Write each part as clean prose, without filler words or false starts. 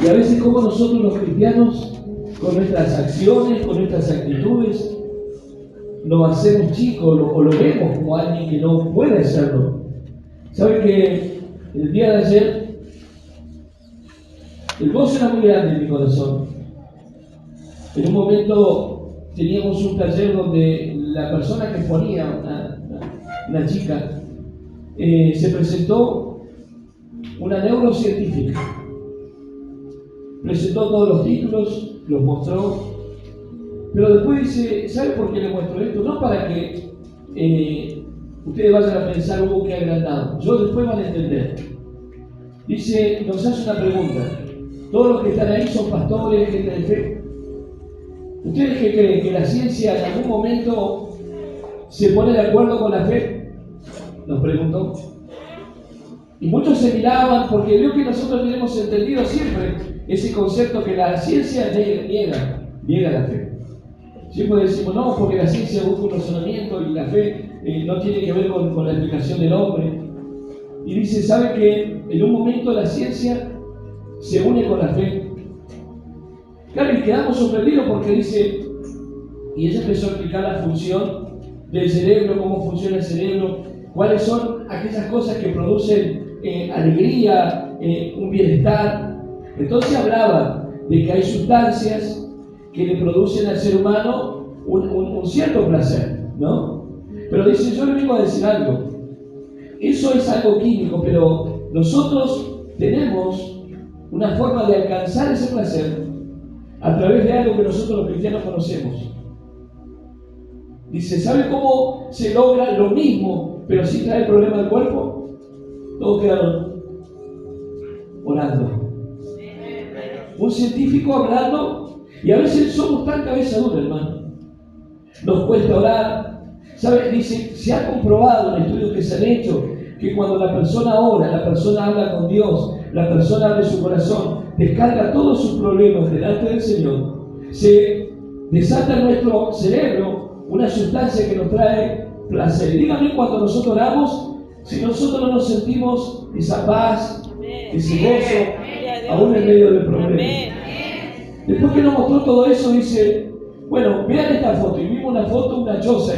Y a veces como nosotros los cristianos, con nuestras acciones, con nuestras actitudes, lo hacemos chico o lo vemos como alguien que no puede hacerlo. ¿Saben que el día de ayer el gozo era muy grande en mi corazón? En un momento teníamos un taller donde la persona que ponía, una chica, se presentó una neurocientífica. Presentó todos los títulos, los mostró, pero después dice, ¿sabe por qué le muestro esto? No para que ustedes vayan a pensar, qué agrandado. Yo después van a entender. Dice, nos hace una pregunta. Todos los que están ahí son pastores, gente de fe. ¿Ustedes qué creen? ¿Que la ciencia en algún momento se pone de acuerdo con la fe? Nos preguntó. Y muchos se miraban porque veo que nosotros tenemos entendido siempre ese concepto que la ciencia niega la fe. Siempre decimos, no, porque la ciencia busca un razonamiento y la fe no tiene que ver con la explicación del hombre. Y dice, ¿sabe que en un momento la ciencia se une con la fe? Claro, y quedamos sorprendidos porque dice, y ella empezó a explicar la función del cerebro, cómo funciona el cerebro, cuáles son aquellas cosas que producen alegría, un bienestar. Entonces hablaba de que hay sustancias que le producen al ser humano un cierto placer, ¿no? Pero dice, yo le vengo a decir algo. Eso es algo químico, pero nosotros tenemos una forma de alcanzar ese placer a través de algo que nosotros los cristianos conocemos. Dice, ¿sabe cómo se logra lo mismo, pero sin traer problema al cuerpo? Todos quedaron orando. Un científico hablando, y a veces somos tan cabeza dura, hermano. Nos cuesta orar. ¿Sabe? Dice, se ha comprobado en estudios que se han hecho que cuando la persona ora, la persona habla con Dios, la persona abre su corazón, descarga todos sus problemas delante del Señor, se desata en nuestro cerebro una sustancia que nos trae placer. Y díganme, cuando nosotros oramos, si nosotros no nos sentimos esa paz, ese gozo, aún en medio del problema. Después que nos mostró todo eso, dice, bueno, vean esta foto. Y vimos una foto, una choza,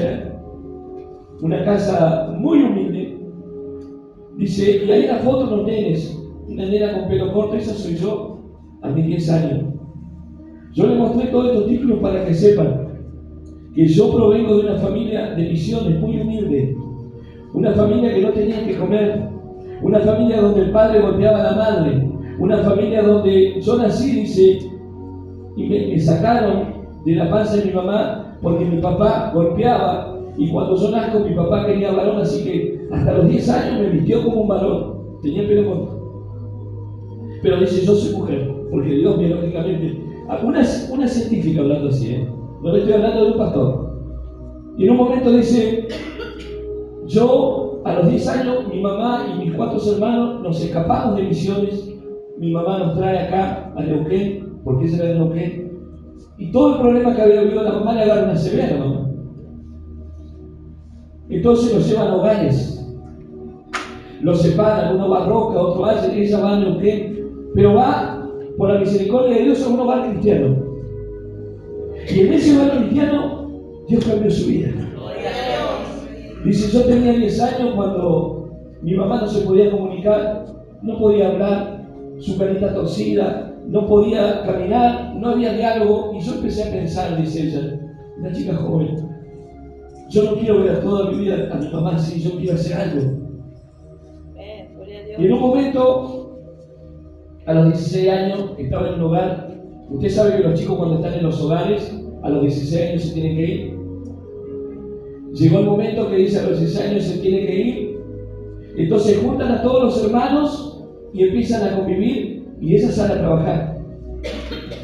una casa muy humilde. Dice, y hay una foto de unos nenes, una nena con pelo corto, esa soy yo, a mis 10 años. Yo les mostré todos estos títulos para que sepan que yo provengo de una familia de misiones muy humilde, una familia que no tenía que comer, una familia donde el padre golpeaba a la madre, una familia donde yo nací, dice, y me sacaron de la panza de mi mamá porque mi papá golpeaba, y cuando yo nazco mi papá quería varón, así que hasta los 10 años me vistió como un varón, tenía el pelo corto. Pero dice, yo soy mujer, porque Dios biológicamente, una científica hablando así, no le estoy hablando de un pastor. Y en un momento dice, yo a los 10 años, mi mamá y mis 4 hermanos nos escapamos de misiones. Mi mamá nos trae acá a Neuquén, porque ella era de Neuquén. Y todo el problema que había habido, la mamá le agarra una severa, mamá. Entonces los llevan a hogares, los separan, uno va a Roca, otro va a ella va a Neuquén, pero va por la misericordia de Dios a un hogar cristiano. Y en ese hogar cristiano, Dios cambió su vida. Dice, yo tenía 10 años cuando mi mamá no se podía comunicar, no podía hablar, su carita torcida, no podía caminar, no había diálogo, y yo empecé a pensar, dice ella, una chica joven, yo no quiero ver toda mi vida a mi mamá así, yo quiero hacer algo. Y en un momento, a los 16 años, estaba en un hogar. Usted sabe que los chicos cuando están en los hogares, a los 16 años se tienen que ir. Llegó el momento que dice a los 16 años se tiene que ir. Entonces juntan a todos los hermanos y empiezan a convivir, y ella sale a trabajar.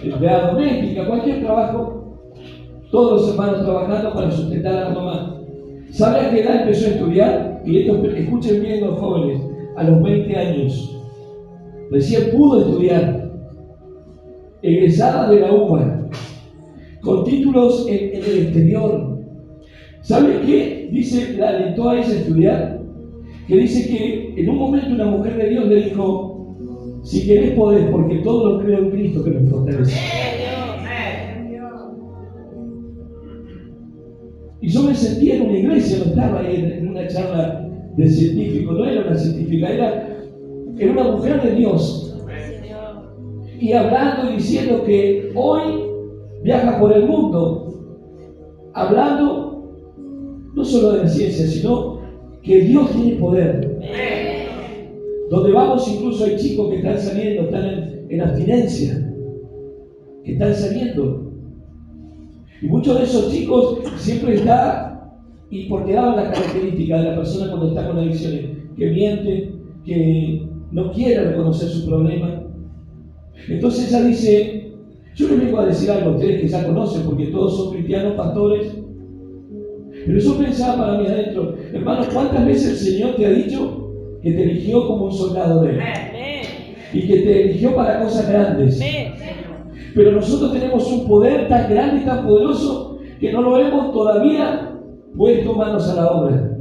Empleada doméstica, cualquier trabajo. Todos los hermanos trabajando para sustentar a la mamá. ¿Sabe a qué edad empezó a estudiar? Y esto, escuchen bien los jóvenes, a los 20 años. Recién pudo estudiar. Egresada de la UBA, con títulos en el exterior. ¿Sabe qué? Dice, la alentó a ella a estudiar. Que dice que en un momento una mujer de Dios le dijo, Si querés podés, porque todo lo creo en Cristo que me fortalece. Y yo me sentía en una iglesia, no estaba ahí en una charla de científico, no era una científica, era una mujer de Dios. Y hablando y diciendo que hoy viaja por el mundo, hablando no solo de la ciencia, sino que Dios tiene poder. Donde vamos incluso hay chicos que están saliendo, están en abstinencia, que están saliendo. Y muchos de esos chicos siempre están, y porque daban las características de la persona cuando está con adicciones, que miente, que no quiere reconocer su problema. Entonces ella dice, yo les vengo a decir algo a ustedes que ya conocen, porque todos son cristianos, pastores, pero yo pensaba para mí adentro, hermano, ¿cuántas veces el Señor te ha dicho que te eligió como un soldado de Él? Y que te eligió para cosas grandes. Pero nosotros tenemos un poder tan grande y tan poderoso que no lo hemos todavía puesto manos a la obra.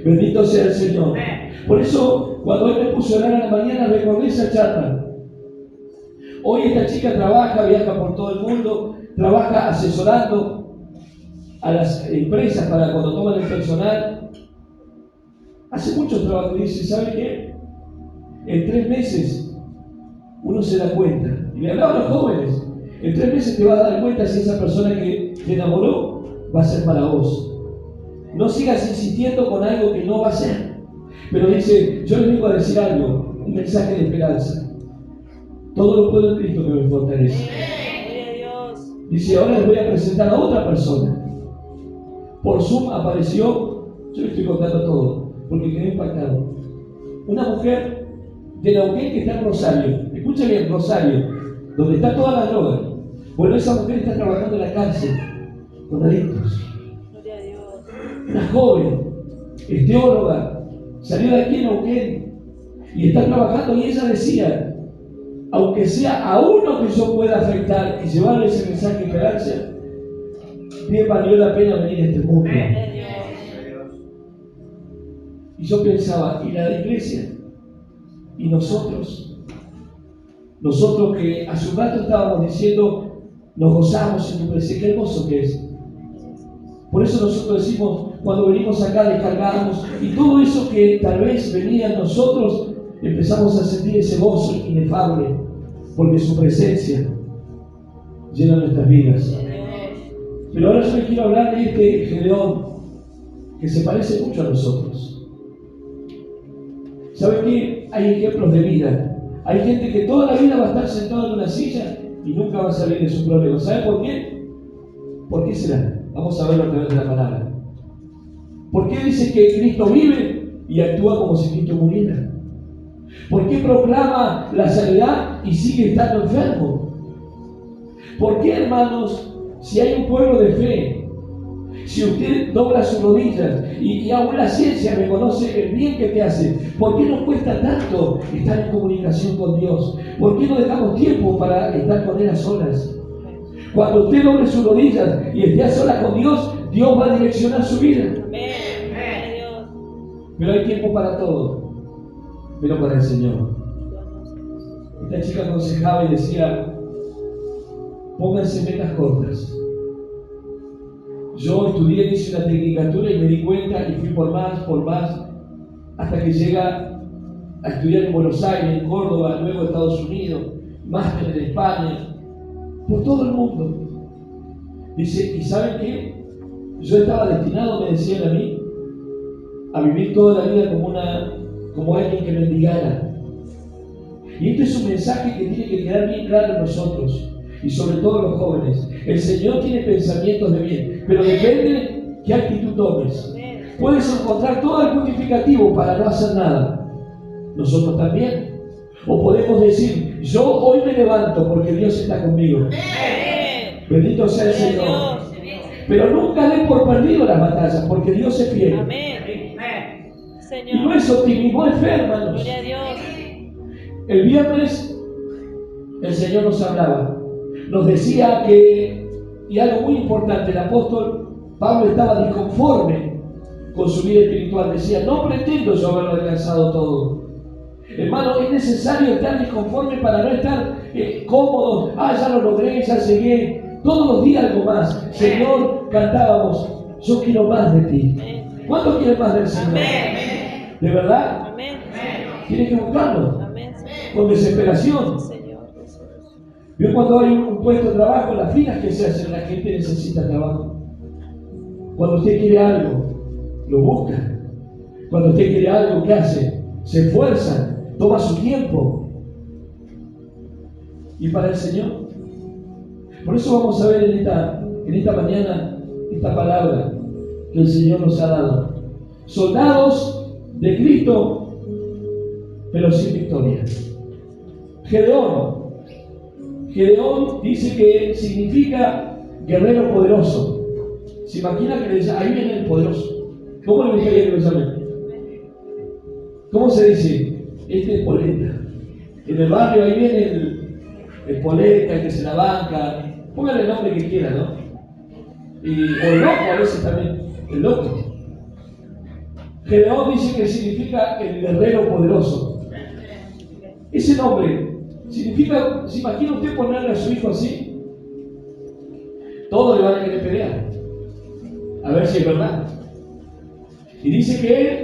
Bendito sea el Señor. Por eso, cuando Él me puso a orar a la mañana, recordé esa charla. Hoy esta chica trabaja, viaja por todo el mundo, trabaja asesorando a las empresas para cuando toman el personal. Hace mucho trabajo y dice, ¿sabe qué? En 3 meses uno se da cuenta. Y le hablaba a los jóvenes, en 3 meses te vas a dar cuenta si esa persona que te enamoró va a ser para vos. No sigas insistiendo con algo que no va a ser. Pero dice, yo les vengo a decir algo, un mensaje de esperanza. Todo lo puedo en Cristo que me fortalece. Dice, ahora les voy a presentar a otra persona. Por Zoom apareció, yo le estoy contando todo, porque quedé impactado. Una mujer de Neuquén que está en Rosario. Escucha bien, Rosario, donde está toda la droga. Bueno, esa mujer está trabajando en la cárcel con adictos. Una joven, es teóloga, salió de aquí en Neuquén y está trabajando, y ella decía, aunque sea a uno que yo pueda afectar y llevarle ese mensaje de esperanza, bien valió la pena venir a este mundo. Y yo pensaba, ¿y la iglesia? ¿Y nosotros que hace un rato estábamos diciendo, nos gozamos en tu presencia? Qué hermoso que es. Por eso nosotros decimos, cuando venimos acá descargamos, y todo eso que tal vez venía en nosotros, empezamos a sentir ese gozo inefable, porque su presencia llena nuestras vidas. Pero ahora yo les quiero hablar de este Gedeón, que se parece mucho a nosotros. ¿Saben qué? Hay ejemplos de vida. Hay gente que toda la vida va a estar sentado en una silla y nunca va a salir de sus problemas. ¿Saben por qué? ¿Por qué será? Vamos a verlo a través de la palabra. ¿Por qué dice que Cristo vive y actúa como si Cristo muriera? ¿Por qué proclama la sanidad y sigue estando enfermo? ¿Por qué, hermanos, si hay un pueblo de fe, si usted dobla sus rodillas y aún la ciencia reconoce el bien que te hace, ¿por qué nos cuesta tanto estar en comunicación con Dios? ¿Por qué no dejamos tiempo para estar con Él a solas? Cuando usted doble sus rodillas y esté a solas con Dios, Dios va a direccionar su vida. Pero hay tiempo para todo, pero para el Señor. Esta chica aconsejaba y decía, pónganse metas cortas. Yo estudié, hice una tecnicatura y me di cuenta y fui por más, hasta que llega a estudiar en Buenos Aires, en Córdoba, luego en Estados Unidos, máster en España, por todo el mundo. Dice, ¿y saben qué? Yo estaba destinado, me decían a mí, a vivir toda la vida como alguien que mendigara. Y este es un mensaje que tiene que quedar bien claro en nosotros, y sobre todo los jóvenes. El Señor tiene pensamientos de bien, pero depende qué actitud tomes. Puedes encontrar todo el justificativo para no hacer nada. Nosotros también. O podemos decir, yo hoy me levanto porque Dios está conmigo. Bendito sea el Señor. Pero nunca den por perdido las batallas, porque Dios es fiel. Y no es optimismo, es fe, hermanos. El viernes el Señor nos hablaba. Nos decía que, y algo muy importante, el apóstol Pablo estaba disconforme con su vida espiritual. Decía, no pretendo yo haberlo alcanzado todo. Hermano, es necesario estar disconforme para no estar cómodos. Ya lo logré, ya llegué. Todos los días algo más. Señor, cantábamos, yo quiero más de ti. ¿Cuántos quieren más del Señor? ¿De verdad? Tienes que buscarlo. Con desesperación. Yo cuando hay un puesto de trabajo, las filas que se hacen, la gente necesita trabajo. Cuando usted quiere algo, lo busca. Cuando usted quiere algo, ¿qué hace? Se esfuerza, toma su tiempo. ¿Y para el Señor? Por eso vamos a ver en esta mañana esta palabra que el Señor nos ha dado. Soldados de Cristo, pero sin victoria. Gedeón dice que significa guerrero poderoso. ¿Se imagina que le dice, ahí viene el poderoso? ¿Cómo le gustaría que lo llamen? ¿Cómo se dice? Este es polenta. En el barrio ahí viene el polenta, el que se la banca. Póngale el nombre que quiera, ¿no? O el loco a veces también. El loco. Gedeón dice que significa el guerrero poderoso. Ese nombre significa, ¿se imagina usted ponerle a su hijo así? Todos le van a querer pelear. A ver si es verdad. Y dice que él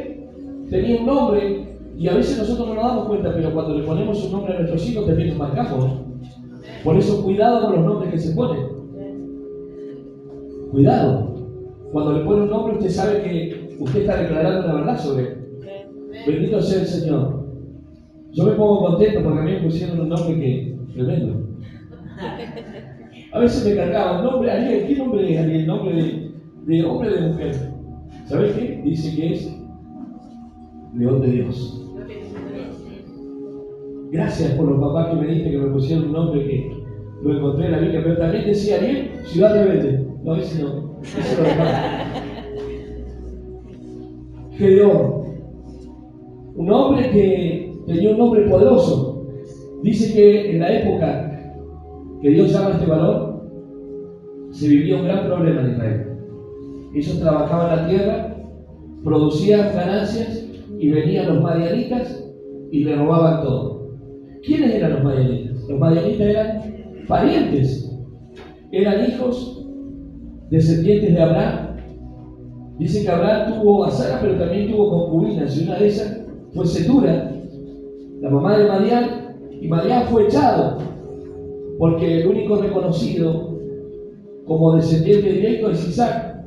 tenía un nombre, y a veces nosotros no nos damos cuenta, pero cuando le ponemos un nombre a nuestros hijos también nos marcamos. Por eso cuidado con los nombres que se ponen. Cuidado. Cuando le pone un nombre usted sabe que usted está declarando una verdad sobre él. Bendito sea el Señor. Yo me pongo contento porque a mí me pusieron un nombre que tremendo. A veces me cargaba el nombre, Ariel, ¿qué nombre es Ariel? Nombre de hombre o de mujer. ¿Sabes qué? Dice que es León de Dios. Gracias por los papás que me diste que me pusieron un nombre que lo encontré en la Biblia, pero también decía Ariel, ciudad rebelde. No, ese no. Ese lo dejaba. Gedeón, un hombre que tenía un nombre poderoso. Dice que en la época que Dios llama a este varón, se vivía un gran problema en Israel. Ellos trabajaban la tierra, producían ganancias y venían los madianitas y le robaban todo. ¿Quiénes eran los madianitas? Los madianitas eran parientes, eran hijos descendientes de Abraham. Dice que Abraham tuvo a Sara, pero también tuvo concubinas, y una de esas fue Setura, la mamá de Madián, y Madián fue echado porque el único reconocido como descendiente directo es Isaac.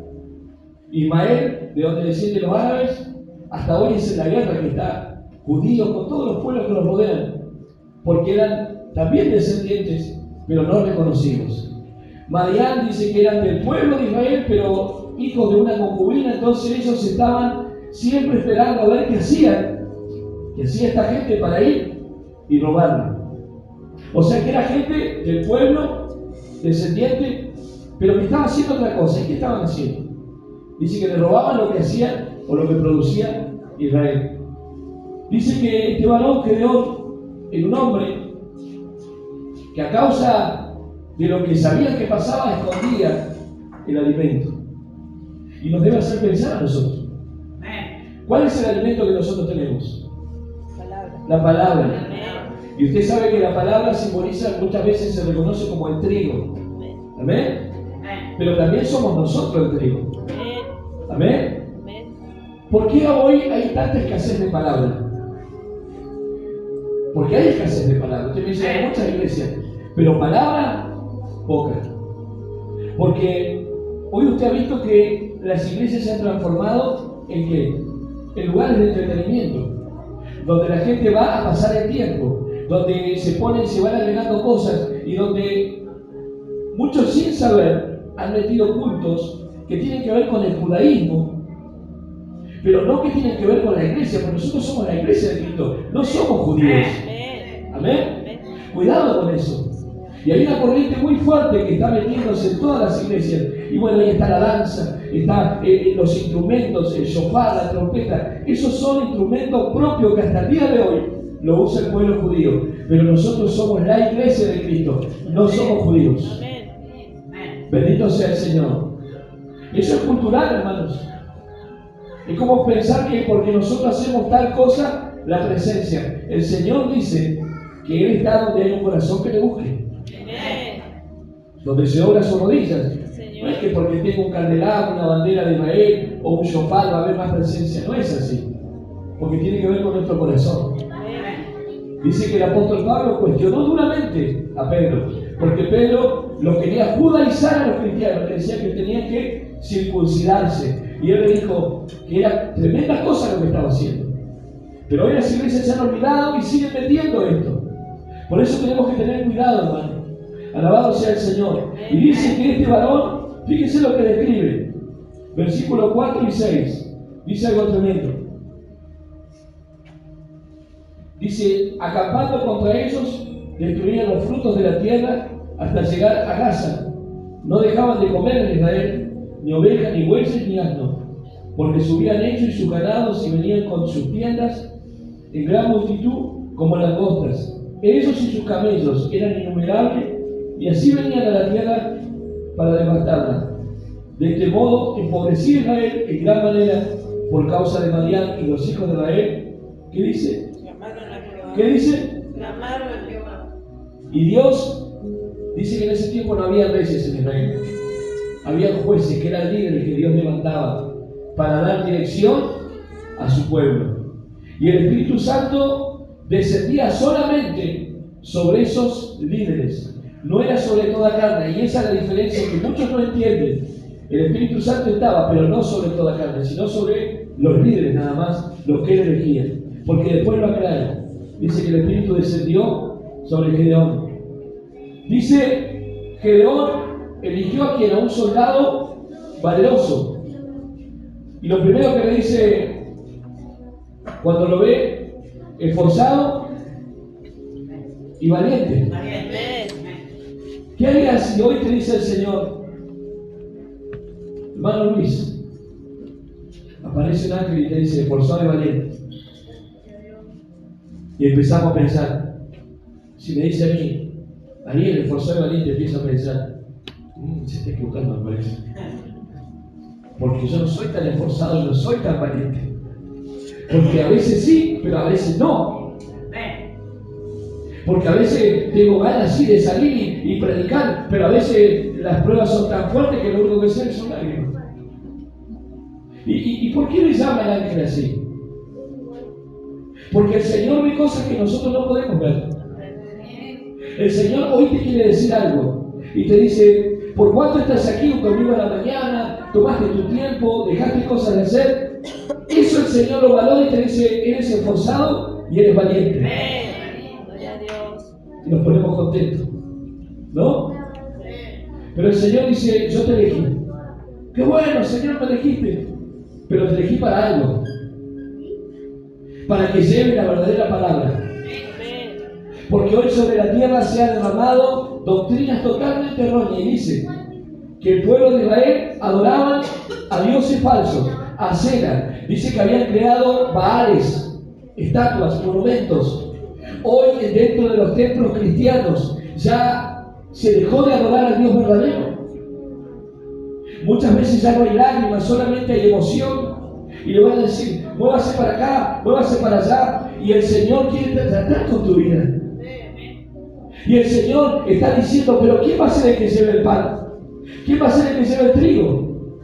Ismael, de donde descienden los árabes, hasta hoy es en la guerra que está judíos con todos los pueblos que los rodean, porque eran también descendientes, pero no reconocidos. Madián dice que eran del pueblo de Israel, pero hijos de una concubina, entonces ellos estaban siempre esperando a ver qué hacía esta gente para ir y robarla. O sea que era gente del pueblo, descendiente, pero que estaba haciendo otra cosa. ¿Y qué estaban haciendo? Dice que le robaban lo que hacían o lo que producía Israel. Dice que este varón Gedeón era un hombre que a causa de lo que sabía que pasaba escondía el alimento. Y nos debe hacer pensar a nosotros. ¿Cuál es el alimento que nosotros tenemos? La palabra. Y usted sabe que la palabra simboliza, muchas veces se reconoce como el trigo. ¿Amén? Pero también somos nosotros el trigo. ¿Amén? ¿Por qué hoy hay tanta escasez de palabra? Porque hay escasez de palabra. Usted me dice, hay muchas iglesias, pero palabra, poca. Porque hoy usted ha visto que las iglesias se han transformado en ¿qué? En lugares de entretenimiento, donde la gente va a pasar el tiempo, donde se van agregando cosas y donde muchos sin saber han metido cultos que tienen que ver con el judaísmo, pero no que tienen que ver con la iglesia, porque nosotros somos la iglesia de Cristo, no somos judíos. Amén. Cuidado con eso. Y hay una corriente muy fuerte que está metiéndose en todas las iglesias. Y bueno, ahí está la danza, están los instrumentos, el shofar, la trompeta. Esos son instrumentos propios que hasta el día de hoy lo usa el pueblo judío. Pero nosotros somos la iglesia de Cristo, no somos judíos. Bendito sea el Señor. Eso es cultural, hermanos. Es como pensar que porque nosotros hacemos tal cosa, la presencia. El Señor dice que Él está donde hay un corazón que le busque. Donde se dobla sus rodillas. No es que porque tenga un candelabro, una bandera de Israel o un shofar va a haber más presencia. No es así. Porque tiene que ver con nuestro corazón. Dice que el apóstol Pablo cuestionó duramente a Pedro, porque Pedro lo quería judaizar a los cristianos, le decía que tenían que circuncidarse. Y él le dijo que era tremenda cosa lo que estaba haciendo. Pero hoy las iglesias se han olvidado y siguen metiendo esto. Por eso tenemos que tener cuidado, hermano. Alabado sea el Señor. Y dice que este varón, fíjense lo que describe, versículos 4 y 6, dice algo tremendo. Dice, acampando contra ellos, destruían los frutos de la tierra hasta llegar a Gaza. No dejaban de comer en Israel, ni ovejas, ni bueyes, ni asnos, porque subían ellos y sus ganados y venían con sus tiendas en gran multitud como langostas. Ellos y sus camellos eran innumerables, y así venían a la tierra para devastarla. De este modo empobrecía Israel en gran manera por causa de Madián y los hijos de Israel. ¿Qué dice? ¿Qué dice? Clamaron a Jehová. Y Dios dice que en ese tiempo no había reyes en Israel. Había jueces que eran líderes que Dios levantaba para dar dirección a su pueblo. Y el Espíritu Santo descendía solamente sobre esos líderes. No era sobre toda carne. Y esa es la diferencia que muchos no entienden. El Espíritu Santo estaba, pero no sobre toda carne, sino sobre los líderes nada más, los que él elegía. Porque después lo aclara. Dice que el Espíritu descendió sobre Gedeón. Dice, Gedeón eligió a quien, a un soldado valeroso. Y lo primero que le dice, cuando lo ve, esforzado y valiente. ¿Qué harías si hoy te dice el Señor, hermano Luis, aparece un ángel y te dice, esforzado y valiente? Y empezamos a pensar, si me dice a mí, Ariel, esforzado y valiente, empiezo a pensar, se está equivocando, me parece. Porque yo no soy tan esforzado y no soy tan valiente. Porque a veces sí, pero a veces no. Porque a veces tengo ganas sí de salir y predicar, pero a veces las pruebas son tan fuertes que lo único que sé son lágrimas. ¿Y por qué le llama el ángel así? Porque el Señor ve cosas que nosotros no podemos ver. El Señor hoy te quiere decir algo y te dice, ¿por cuánto estás aquí un domingo a la mañana? Tomaste tu tiempo, dejaste cosas de hacer. Eso el Señor lo valora y te dice, eres esforzado y eres valiente. Y nos ponemos contentos, ¿no? Pero el Señor dice, yo te elegí. Qué bueno, Señor, me elegiste. Pero te elegí para algo. Para que lleve la verdadera palabra. Porque hoy sobre la tierra se han derramado doctrinas totalmente erróneas. Y dice que el pueblo de Israel adoraban a dioses falsos, a Acera. Dice que habían creado baales, estatuas, monumentos. Hoy dentro de los templos cristianos ya se dejó de adorar al Dios verdadero. Muchas veces ya no hay lágrimas, solamente hay emoción. Y le van a decir, muévase para acá, muévase para allá. Y el Señor quiere tratar con tu vida. Y el Señor está diciendo, pero ¿quién va a ser el que lleve el pan? ¿Quién va a ser el que lleve el trigo?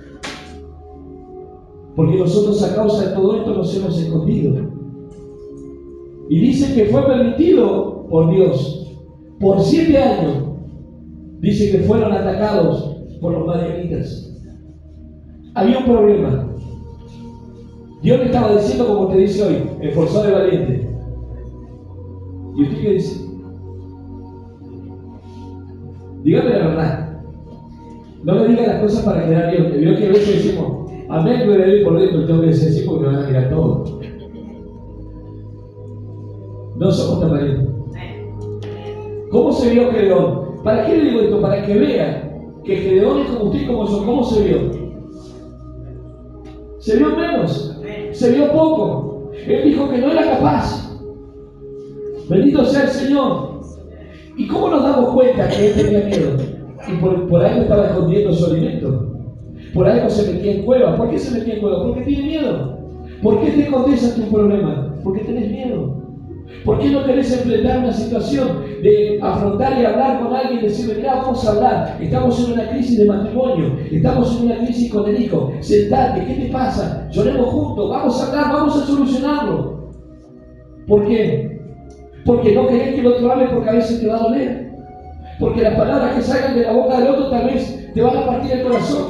Porque nosotros a causa de todo esto nos hemos escondido. Y dice que fue permitido por Dios. Por 7 años. Dice que fueron atacados por los madianitas. Había un problema. Dios le estaba diciendo, como te dice hoy, esforzado y valiente. ¿Y usted qué dice? Dígame la verdad. No me diga las cosas para quedar bien. Vio que a veces decimos, amén, me doy por dentro, tengo que decir así porque me van a mirar todo. No somos tan valientes. ¿Cómo se vio Gedeón? ¿Para qué le digo esto? Para que vean que Gedeón es como usted y como yo. ¿Cómo se vio? Se vio menos. Se vio poco. Él dijo que no era capaz. Bendito sea el Señor. ¿Y cómo nos damos cuenta que él tenía miedo? Y por algo estaba escondiendo su alimento. Por algo se metía en cuevas. ¿Por qué se metía en cuevas? Porque tiene miedo. ¿Por qué te escondes a tu problema? Porque tenés miedo. ¿Por qué no querés enfrentar una situación de afrontar y hablar con alguien y decirle, mira, vamos a hablar, estamos en una crisis de matrimonio, estamos en una crisis con el hijo, sentate, ¿qué te pasa? Lloremos juntos, vamos a hablar, vamos a solucionarlo. ¿Por qué? Porque no querés que el otro hable porque a veces te va a doler. Porque las palabras que salgan de la boca del otro tal vez te van a partir el corazón.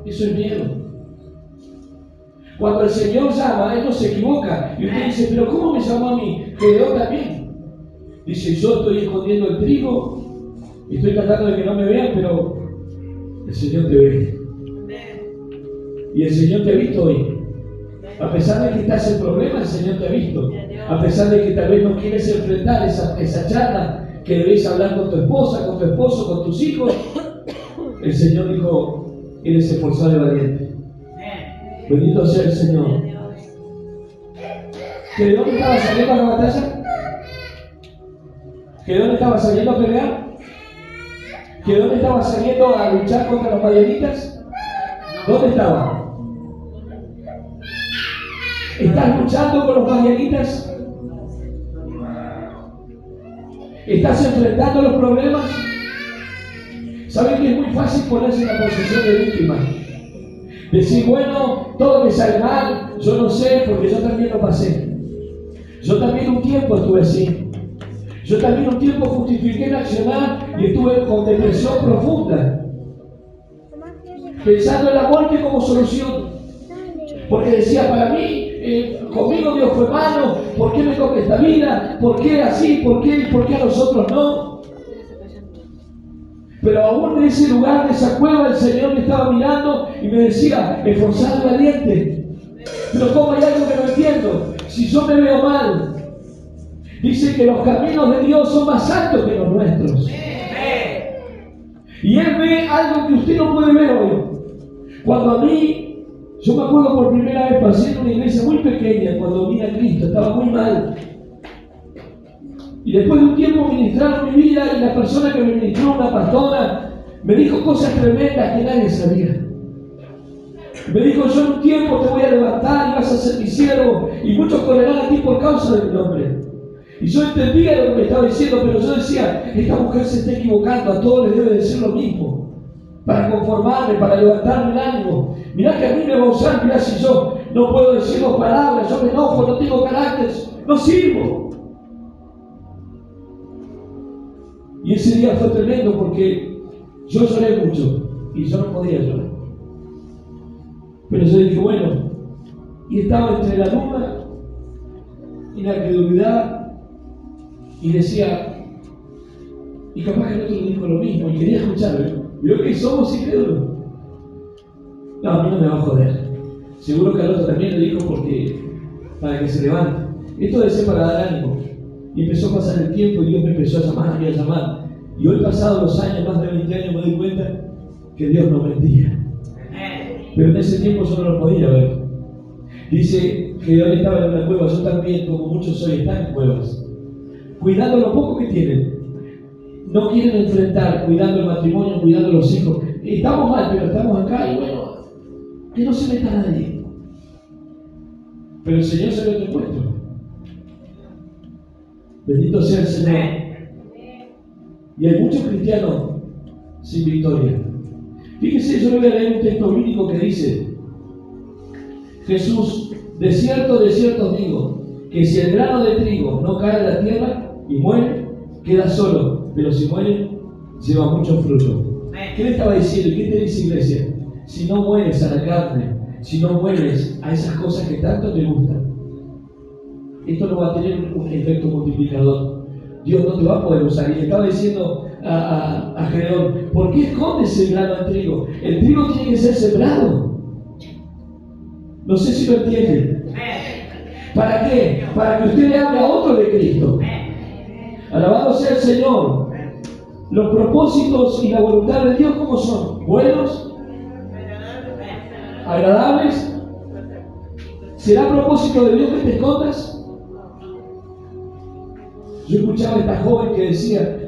Eso es miedo. Cuando el Señor llama, Él no se equivoca. Y usted dice, pero ¿cómo me llamó a mí? Gedeón también. Dice, yo estoy escondiendo el trigo, estoy tratando de que no me vean, pero el Señor te ve. Y el Señor te ha visto hoy. A pesar de que estás en problemas, el Señor te ha visto. A pesar de que tal vez no quieres enfrentar esa charla que debes hablar con tu esposa, con tu esposo, con tus hijos, el Señor dijo, eres esforzado y valiente. Bendito sea el Señor. ¿Gedeón estaba saliendo a la batalla? ¿Gedeón estaba saliendo a pelear? ¿Gedeón estaba saliendo a luchar contra los madianitas? ¿Dónde estaba? ¿Estás luchando con los madianitas? ¿Estás enfrentando los problemas? ¿Saben que es muy fácil ponerse en la posición de víctima? Decir, bueno, todo me sale mal, yo no sé, porque yo también lo pasé. Yo también un tiempo estuve así. Yo también un tiempo justifiqué el accionar y estuve con depresión profunda. Pensando en la muerte como solución. Porque decía, para mí, conmigo Dios fue malo, ¿por qué me toca esta vida? ¿Por qué así? ¿Por qué a nosotros no? Pero aún en ese lugar, de esa cueva, el Señor me estaba mirando y me decía, esforzado y valiente. Pero ¿cómo hay algo que no entiendo? Si yo me veo mal, dice que los caminos de Dios son más altos que los nuestros. Y Él ve algo que usted no puede ver hoy. Cuando a mí, yo me acuerdo por primera vez, pasé en una iglesia muy pequeña, cuando vine a Cristo, estaba muy mal. Y después de un tiempo ministraron mi vida y la persona que me ministró, una pastora, me dijo cosas tremendas que nadie sabía. Me dijo, yo en un tiempo te voy a levantar y vas a ser mi siervo y muchos correrán a ti por causa de mi nombre. Y yo entendía lo que me estaba diciendo, pero yo decía, esta mujer se está equivocando, a todos les debe decir lo mismo. Para conformarme, para levantarme el ánimo. Mirá que a mí me va a usar, mirá si yo no puedo decir dos palabras, yo me enojo, no tengo carácter, no sirvo. Y ese día fue tremendo porque yo lloré mucho y yo no podía llorar. Pero yo dije, bueno, y estaba entre la duda y la credulidad y decía, y capaz que el otro dijo lo mismo y quería escucharlo. Yo que somos incrédulos. No, a mí no me va a joder. Seguro que al otro también le dijo para que se levante. Esto debe ser para dar ánimo. Y empezó a pasar el tiempo y Dios me empezó a llamar y a llamar. Y hoy, pasados los años, más de 20 años, me doy cuenta que Dios no mentía. Pero en ese tiempo yo no lo podía ver. Dice que Gedeón estaba en una cueva, yo también, como muchos hoy, están en cuevas. Cuidando lo poco que tienen. No quieren enfrentar, cuidando el matrimonio, cuidando los hijos. Estamos mal, pero estamos acá y bueno, que no se meta nadie. Pero el Señor se lo encuentra. Bendito sea el Señor. Y hay muchos cristianos sin victoria. Fíjese, yo le voy a leer un texto bíblico que dice: Jesús, de cierto os digo, que si el grano de trigo no cae en la tierra y muere, queda solo, pero si muere, lleva mucho fruto. ¿Qué le estaba diciendo? ¿Qué te dice, iglesia? Si no mueres a la carne, si no mueres a esas cosas que tanto te gustan, esto no va a tener un efecto multiplicador. Dios no te va a poder usar. Y le estaba diciendo a Gedeón, ¿por qué escondes el grano de trigo? El trigo tiene que ser sembrado. No sé si lo entienden. ¿Para qué? Para que usted le hable a otro de Cristo. Alabado sea el Señor. Los propósitos y la voluntad de Dios, ¿cómo son? ¿Buenos? ¿Agradables? ¿Será propósito de Dios que te escondas? Yo escuchaba a esta joven que decía,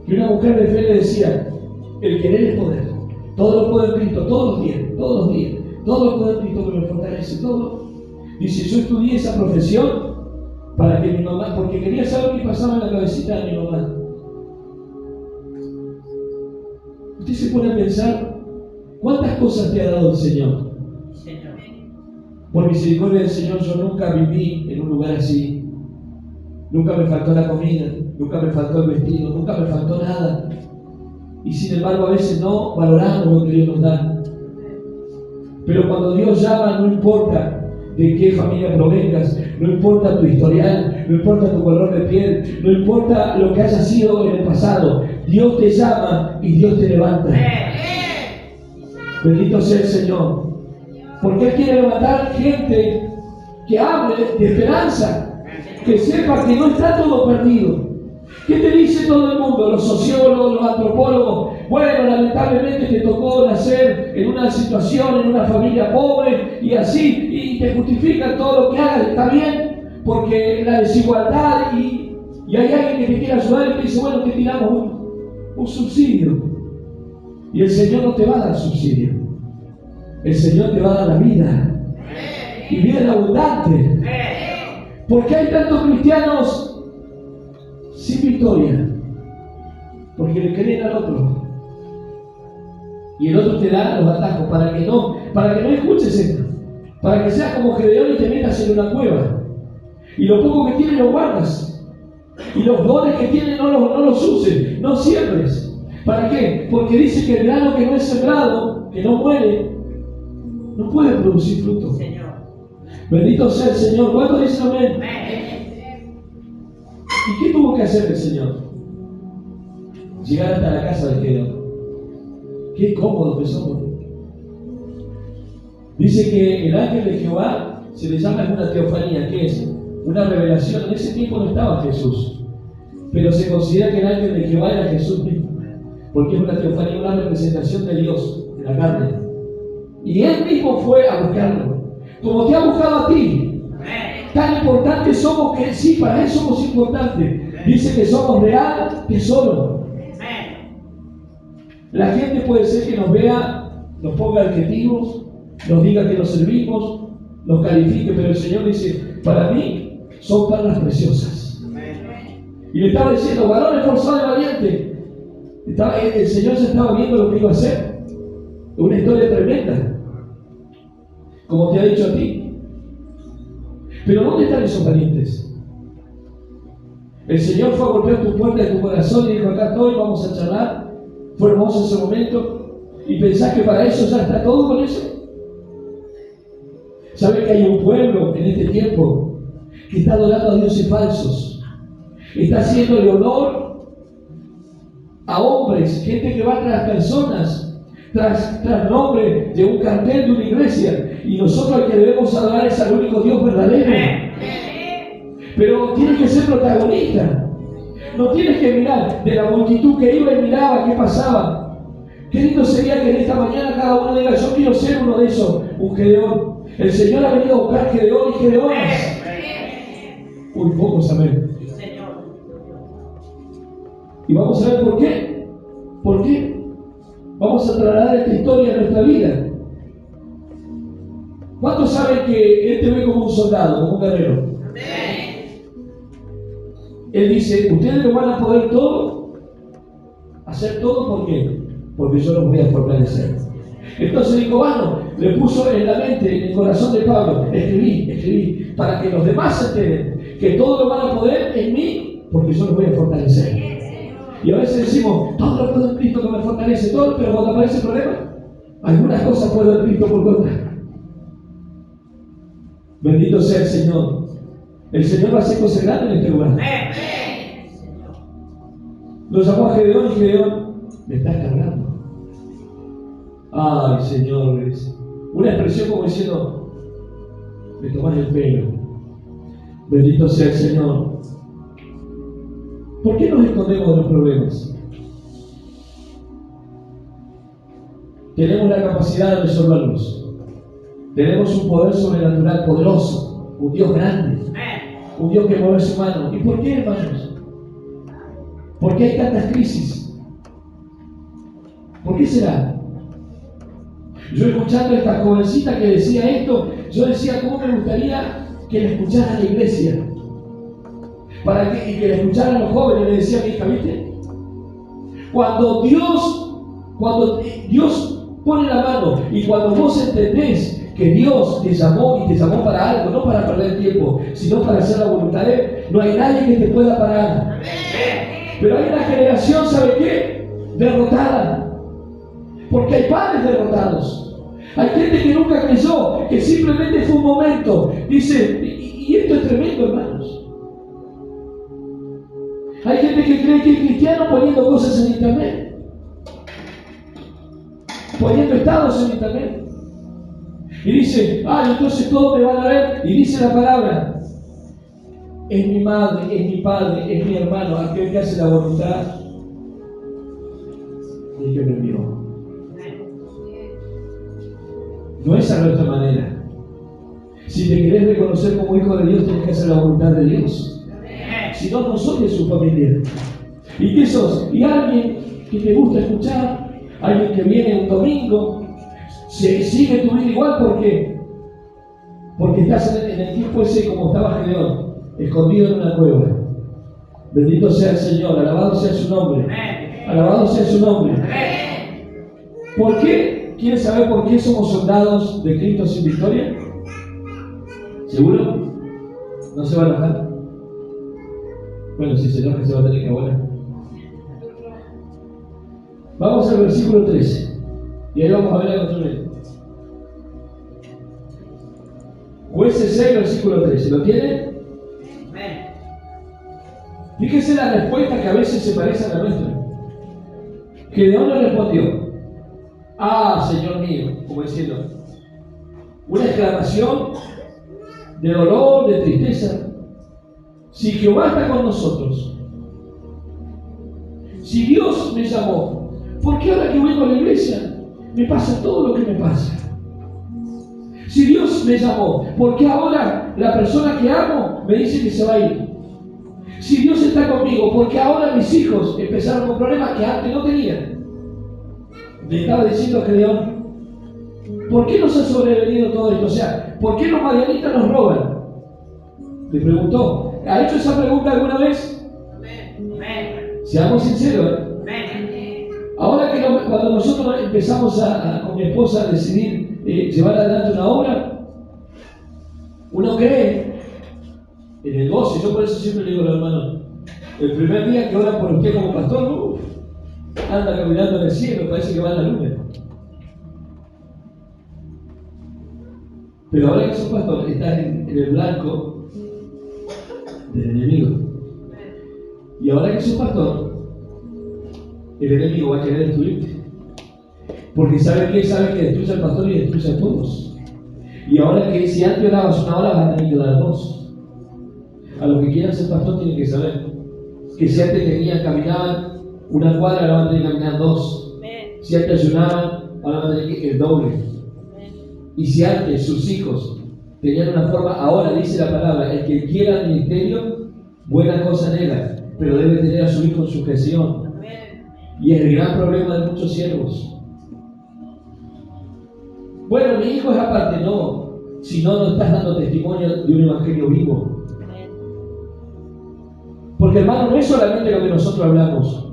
que una mujer de fe le decía, el querer es poder. Todo lo puede en Cristo, todos los días. Todo lo puede en Cristo que me fortalece, todo. Dice, yo estudié esa profesión para que mi mamá, porque quería saber qué pasaba en la cabecita de mi mamá. Usted se pone a pensar, ¿cuántas cosas te ha dado el Señor? Por misericordia del Señor, yo nunca viví en un lugar así. Nunca me faltó la comida, nunca me faltó el vestido, nunca me faltó nada. Y sin embargo, a veces no valoramos lo que Dios nos da. Pero cuando Dios llama, no importa de qué familia provengas, no importa tu historial, no importa tu color de piel, no importa lo que haya sido en el pasado, Dios te llama y Dios te levanta. Bendito sea el Señor. Porque Él quiere levantar gente que hable de esperanza, que sepa que no está todo perdido. ¿Qué te dice todo el mundo? Los sociólogos, los antropólogos. Bueno, lamentablemente te tocó nacer en una situación, en una familia pobre y así, y te justifican todo lo que hagas, está bien, porque la desigualdad y hay alguien que te quiere ayudar y te dice, bueno, te tiramos un subsidio. Y el Señor no te va a dar subsidio. El Señor te va a dar la vida. Y vida abundante. ¿Por qué hay tantos cristianos sin victoria? Porque le creen al otro. Y el otro te da los atajos para que no escuches esto. Para que seas como Gedeón y te metas en una cueva. Y lo poco que tienes lo guardas. Y los dones que tienes no los uses, no siembres. ¿Para qué? Porque dice que el grano que no es sembrado, que no muere, no puede producir fruto. Señor. Bendito sea el Señor. ¿Cuántos dicen amén? ¿Y qué tuvo que hacer el Señor? Llegar hasta la casa de Gedeón. Qué cómodo que somos. Dice que el ángel de Jehová se le llama una teofanía, que es una revelación. En ese tiempo no estaba Jesús, pero se considera que el ángel de Jehová era Jesús mismo, porque es una teofanía, una representación de Dios en la carne. Y Él mismo fue a buscarlo, como te ha buscado a ti. Tan importantes somos que sí, para Él somos importantes. Dice que somos real tesoro. La gente puede ser que nos vea, nos ponga adjetivos, nos diga que nos servimos, nos califique, pero el Señor dice, para mí son perlas preciosas. Y le estaba diciendo, varón esforzado y valiente. El Señor se estaba viendo lo que iba a hacer. Una historia tremenda, como te ha dicho a ti. Pero ¿dónde están esos valientes? El Señor fue a golpear tu puerta de tu corazón y dijo, acá estoy, vamos a charlar. Fue hermoso ese momento. ¿Y pensás que para eso ya está todo con eso? ¿Sabe que hay un pueblo en este tiempo que está adorando a dioses falsos? Está haciendo el honor a hombres, gente que va tras personas, tras nombre de un cartel de una iglesia. Y nosotros al que debemos adorar es al único Dios verdadero. Pero tienes que ser protagonista. No tienes que mirar de la multitud que iba y miraba qué pasaba. Qué lindo sería que en esta mañana cada uno diga, yo quiero ser uno de esos, un Gedeón. El Señor ha venido a buscar Gedeón y Gedeonas. Uy, pocos amén. Y vamos a ver por qué. ¿Por qué? Vamos a trasladar esta historia a nuestra vida. ¿Cuántos saben que Él te ve como un soldado, como un guerrero? Él dice, ustedes lo van a poder todo, hacer todo, ¿por qué? Porque yo los voy a fortalecer. Entonces dijo, bueno, le puso en la mente, en el corazón de Pablo, escribí, para que los demás se enteren que todo lo van a poder en mí, porque yo los voy a fortalecer. Y a veces decimos, todo lo puedo en Cristo que me fortalece, todo, pero cuando aparece el problema, algunas cosas puedo en Cristo por contra. Bendito sea el Señor. El Señor va a hacer cosas grandes en este lugar. Lo llamó a Gedeón y Gedeón, me estás cargando. Ay, Señor, es una expresión como diciendo, me tomas el pelo. Bendito sea el Señor. ¿Por qué nos escondemos de los problemas? Tenemos la capacidad de resolverlos. Tenemos un poder sobrenatural poderoso, un Dios grande, un Dios que mueve su mano. ¿Y por qué, hermanos? ¿Por qué hay tantas crisis? ¿Por qué será? Yo escuchando a esta jovencita que decía esto, yo decía, ¿cómo me gustaría que la escuchara la iglesia? Y que la escucharan los jóvenes. Le decía a mi hija, ¿viste? Cuando Dios pone la mano y cuando vos entendés que Dios te llamó y te llamó para algo, no para perder tiempo, sino para hacer la voluntad de Él, no hay nadie que te pueda parar. Pero hay una generación, ¿sabe qué? Derrotada. Porque hay padres derrotados. Hay gente que nunca creyó, que simplemente fue un momento. Dice, y esto es tremendo, hermanos. Hay gente que cree que es cristiano poniendo cosas en internet, poniendo estados en internet. Y dice, entonces todos me van a ver. Y dice la palabra, es mi madre, es mi padre, es mi hermano, aquel que hace la voluntad del que me envió. No es a nuestra manera. Si te querés reconocer como hijo de Dios, tienes que hacer la voluntad de Dios. Si no, no sos de su familia. ¿Y qué sos? Y alguien que te gusta escuchar, alguien que viene un domingo, sigue tu vida igual porque estás en el tiempo ese como estaba Gedeón, escondido en una cueva. Bendito sea el Señor, alabado sea su nombre. Alabado sea su nombre. ¿Por qué? ¿Quieren saber por qué somos soldados de Cristo sin victoria? ¿Seguro? ¿No se va a enojar? Bueno, si se enoja se va a tener que abonar. Vamos al versículo 13. Y ahí vamos a ver algo tremendo. Jueces 6, versículo 13. ¿Lo tienen? Fíjese la respuesta que a veces se parece a la nuestra. Gedeón le respondió, Señor mío, como diciendo, una exclamación de dolor, de tristeza. Si Jehová está con nosotros, si Dios me llamó, ¿por qué ahora que vengo a la iglesia me pasa todo lo que me pasa? Si Dios me llamó, ¿por qué ahora la persona que amo me dice que se va a ir? Si Dios está conmigo, ¿por qué ahora mis hijos empezaron con problemas que antes no tenían? Le estaba diciendo a Gedeón, ¿por qué nos ha sobrevenido todo esto? O sea, ¿por qué los madianitas nos roban? Le preguntó. ¿Ha hecho esa pregunta alguna vez? Seamos sinceros. Ahora que cuando nosotros empezamos con mi esposa a decidir llevar adelante una obra, uno cree en el goce. Yo por eso siempre le digo a los hermanos, el primer día que oran por usted como pastor, anda caminando en el cielo, parece que va en la luna. Pero ahora que sos pastor, estás en el blanco del enemigo. Y ahora que sos pastor, el enemigo va a querer destruirte. Porque sabe que destruye al pastor y destruye a todos. Y ahora que si antes orabas una hora, vas a tener que orar dos. A los que quieran ser pastor tienen que saber que si antes caminaban una cuadra, ahora van a tener que caminar dos. Si antes ayunaban, ahora van a tener que el doble. Y si antes sus hijos tenían una forma, ahora dice la palabra, el que quiera el ministerio, buena cosa anhela, pero debe tener a su hijo en sujeción. Y es el gran problema de muchos siervos. Bueno, mi hijo es aparte, no. Si no, no estás dando testimonio de un evangelio vivo. Porque hermano, no es solamente lo que nosotros hablamos.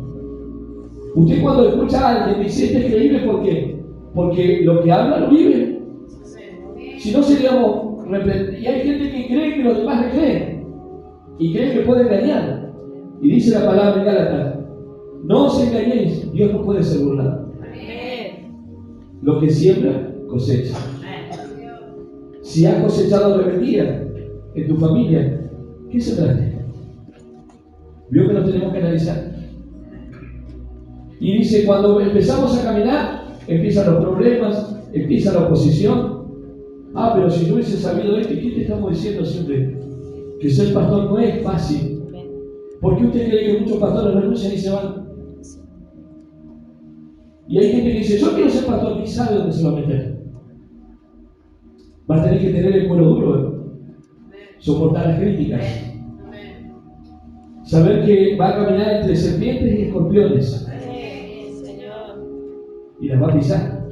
Usted cuando escucha a alguien dice, este es creíble porque lo que habla lo vive. Si no seríamos reprendidos. Y hay gente que cree que los demás le creen. Y cree que puede engañar. Y dice la palabra en Gálatas, no os engañéis, Dios no puede ser burlado. Lo que siembra, cosecha. Si has cosechado rebeldía en tu familia, ¿qué sembraste? Vio que nos tenemos que analizar. Y dice, cuando empezamos a caminar, empiezan los problemas, empieza la oposición. Pero si yo hubiese sabido esto, ¿qué te estamos diciendo siempre? Que ser pastor no es fácil. ¿Por qué usted cree que muchos pastores renuncian y se van? Y hay gente que dice, yo quiero ser pastor, ni sabe dónde se va a meter. Va a tener que tener el cuero duro, soportar las críticas, saber que va a caminar entre serpientes y escorpiones y las va a pisar.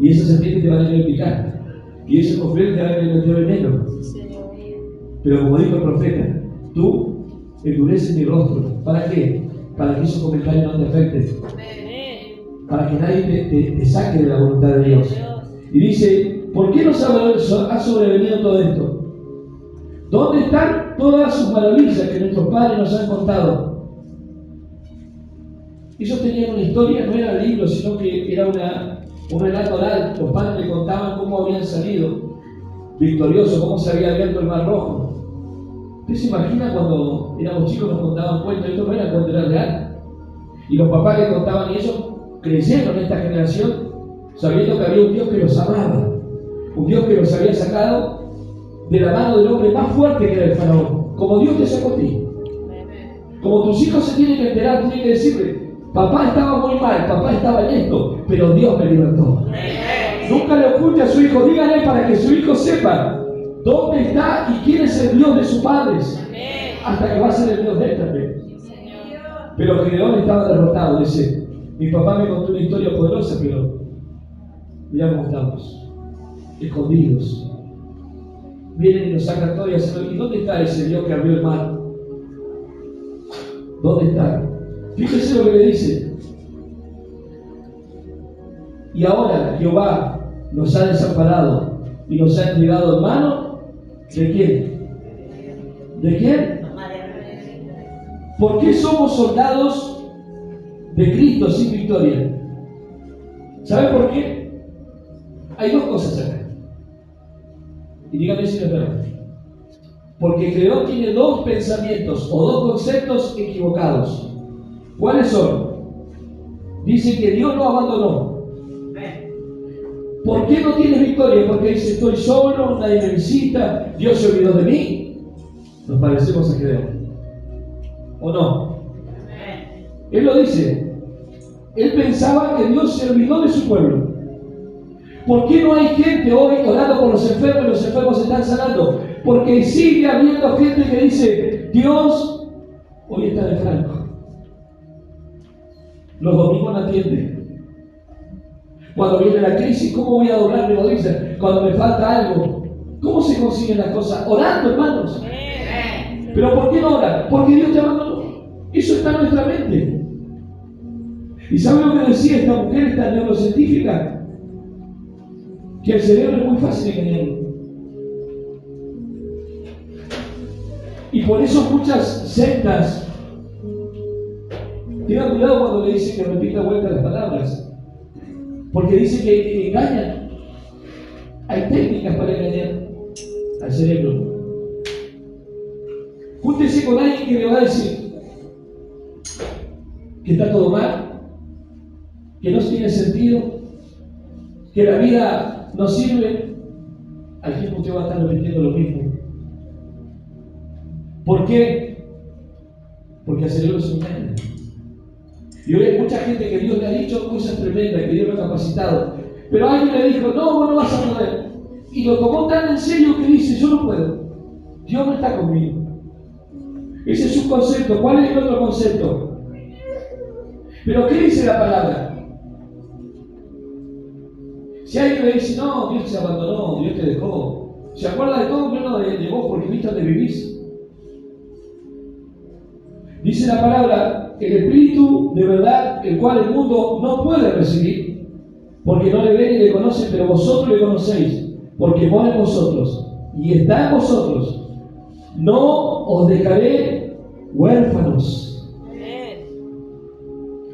Y esa serpiente te va a querer picar. Y ese cofre te va a querer meter veneno. Pero como dijo el profeta, tú endureces mi rostro. ¿Para qué? Para que esos comentarios no te afecten. Para que nadie te saque de la voluntad de Dios. Y dice, ¿por qué nos ha sobrevenido todo esto? ¿Dónde están todas sus maravillas que nuestros padres nos han contado? Ellos tenían una historia, no era libro, sino que era un relato oral. Los padres le contaban cómo habían salido victoriosos, cómo se había abierto el mar rojo. ¿Usted se imagina cuando éramos chicos nos contaban cuentos? Esto no era cuento, era real. Y los papás le contaban, y ellos creyeron en esta generación sabiendo que había un Dios que los amaba, un Dios que los había sacado de la mano del hombre más fuerte que era el faraón, como Dios te sacó a ti. Como tus hijos se tienen que enterar, tienen que decirle, papá estaba muy mal, papá estaba en esto, pero Dios me libertó. Nunca le oculte a su hijo, dígale para que su hijo sepa dónde está y quién es el Dios de sus padres, hasta que va a ser el Dios de él también. Pero Gedeón estaba derrotado, dice, mi papá me contó una historia poderosa, pero mirá cómo estamos, escondidos. Vienen y nos sacan todo y hacen, ¿y dónde está ese Dios que abrió el mar? ¿Dónde está? Fíjese lo que le dice. Y ahora Jehová nos ha desamparado y nos ha entregado en mano ¿de quién? ¿De quién? ¿Por qué somos soldados de Cristo sin victoria? ¿Sabe por qué? Hay dos cosas acá. Y dígame si no es verdad. Porque Gedeón tiene dos pensamientos o dos conceptos equivocados. ¿Cuáles son? Dice que Dios lo abandonó. ¿Por qué no tiene victoria? Porque dice, estoy solo, nadie me visita, Dios se olvidó de mí. Nos parecemos a Gedeón. ¿O no? Él lo dice. Él pensaba que Dios se olvidó de su pueblo. ¿Por qué no hay gente hoy orando por los enfermos y los enfermos se están sanando? Porque sigue habiendo gente que dice, Dios hoy está de franco. Los domingos no atiende. Cuando viene la crisis, ¿cómo voy a doblar mi rodilla? Cuando me falta algo, ¿cómo se consiguen las cosas? Orando, hermanos. ¿Pero por qué no oran? Porque Dios te abandonó. Eso está en nuestra mente. ¿Y sabe lo que decía esta mujer, esta neurocientífica? Que el cerebro es muy fácil de engañarlo. Y por eso muchas sectas, tengan cuidado cuando le dicen que repita vuelta las palabras, porque dicen que engañan. Hay técnicas para engañar al cerebro. Júntese con alguien que le va a decir que está todo mal, que no tiene sentido, que la vida no sirve. Al tiempo usted va a estar repitiendo lo mismo. ¿Por qué? Porque al cerebro se engaña. Y hoy hay mucha gente que Dios le ha dicho cosas tremendas, que Dios lo ha capacitado. Pero alguien le dijo, no, vos no vas a poder. Y lo tomó tan en serio que dice, yo no puedo. Dios no está conmigo. Ese es un concepto. ¿Cuál es el otro concepto? ¿Pero qué dice la palabra? Si alguien le dice, no, Dios te abandonó, Dios te dejó, ¿se acuerda de todo menos de vos porque viste donde vivís? Dice la palabra, el Espíritu de verdad, el cual el mundo no puede recibir, porque no le ven y le conocen, pero vosotros le conocéis, porque mora en vosotros y está en vosotros. No os dejaré huérfanos.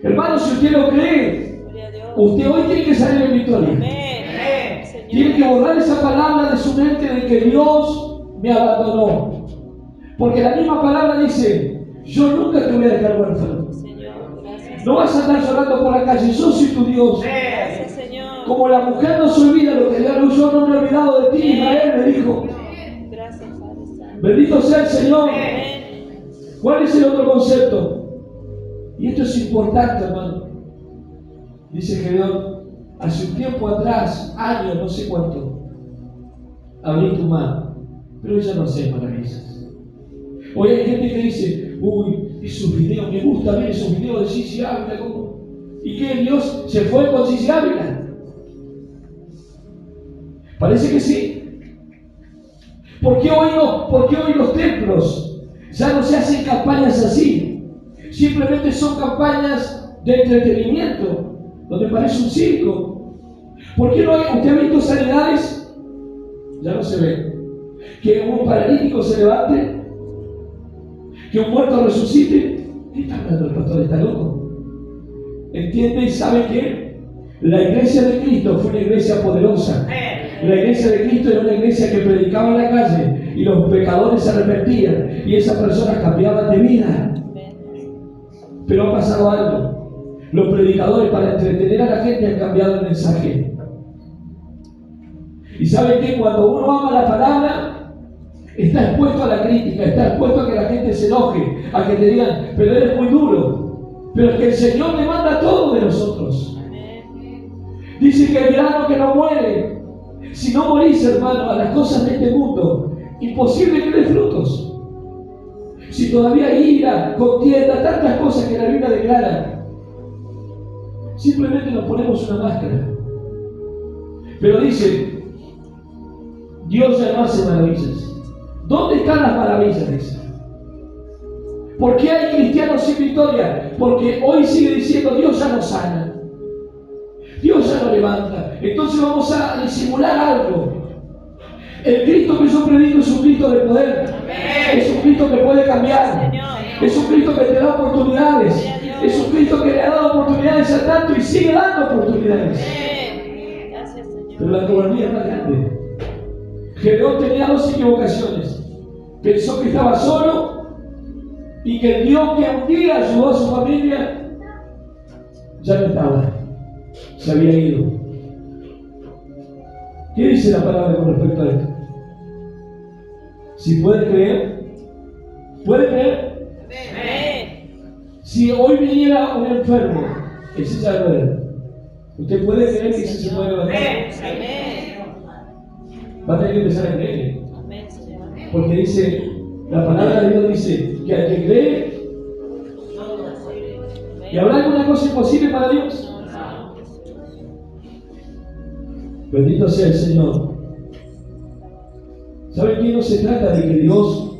Hermanos, si usted lo cree, usted hoy tiene que salir en victoria. Tiene que borrar esa palabra de su mente de que Dios me abandonó. Porque la misma palabra dice, yo nunca te voy a dejar huérfano. No vas a andar llorando por la calle, yo soy tu Dios. Como la mujer no se olvida lo que Dios, yo no me he olvidado de ti, Israel, me dijo. Bendito sea el Señor. ¿Cuál es el otro concepto? Y esto es importante, hermano. Dice Gedeón, hace un tiempo atrás, años, no sé cuánto, abrí tu mano, pero ella no hace maravillas. Hoy hay gente que dice, uy, esos videos, me gusta ver esos videos de Cici Ávila, ¿cómo? ¿Y qué? Dios se fue con Cici Ávila. Parece que sí. ¿Por qué hoy los templos ya no se hacen campañas así? Simplemente son campañas de entretenimiento, donde parece un circo. ¿Por qué no hay? ¿Usted ha visto sanidades? Ya no se ve. Que un paralítico se levante, que un muerto resucite. ¿Qué está hablando el pastor? ¿Está loco? ¿Entiende y sabe que la iglesia de Cristo fue una iglesia poderosa? La iglesia de Cristo era una iglesia que predicaba en la calle y los pecadores se arrepentían y esas personas cambiaban de vida. Pero ha pasado algo. Los predicadores, para entretener a la gente, han cambiado el mensaje. Y saben que cuando uno ama la palabra, está expuesto a la crítica, está expuesto a que la gente se enoje, a que te digan, pero eres muy duro. Pero es que el Señor demanda todo de nosotros. Dice que el grano que no muere, si no morís, hermano, a las cosas de este mundo, imposible que dé frutos. Si todavía hay ira, contienda, tantas cosas que la Biblia declara, simplemente nos ponemos una máscara. Pero dice, Dios ya no hace maravillas. ¿Dónde están las maravillas? Dice. ¿Por qué hay cristianos sin victoria? Porque hoy sigue diciendo, Dios ya no sana, Dios ya no levanta. Entonces vamos a disimular algo. El Cristo que yo predico es un Cristo de poder. Es un Cristo que puede cambiar. Es un Cristo que te da oportunidades. Es un Cristo que le ha dado oportunidades a tanto y sigue dando oportunidades. Pero la cobardía es más grande. Gedeón tenía dos equivocaciones. Pensó que estaba solo y que el Dios que un día ayudó a su familia ya no estaba. Se había ido. ¿Qué dice la palabra con respecto a esto? Si puede creer, ¿puede creer? Si hoy viniera un enfermo que se echa a beber, ¿usted puede creer que se puede levantar? Va a tener que empezar a creer. Porque dice, la palabra de Dios dice que al que cree, ¿y habrá alguna cosa imposible para Dios? Bendito sea el Señor. ¿Saben qué? No se trata de que Dios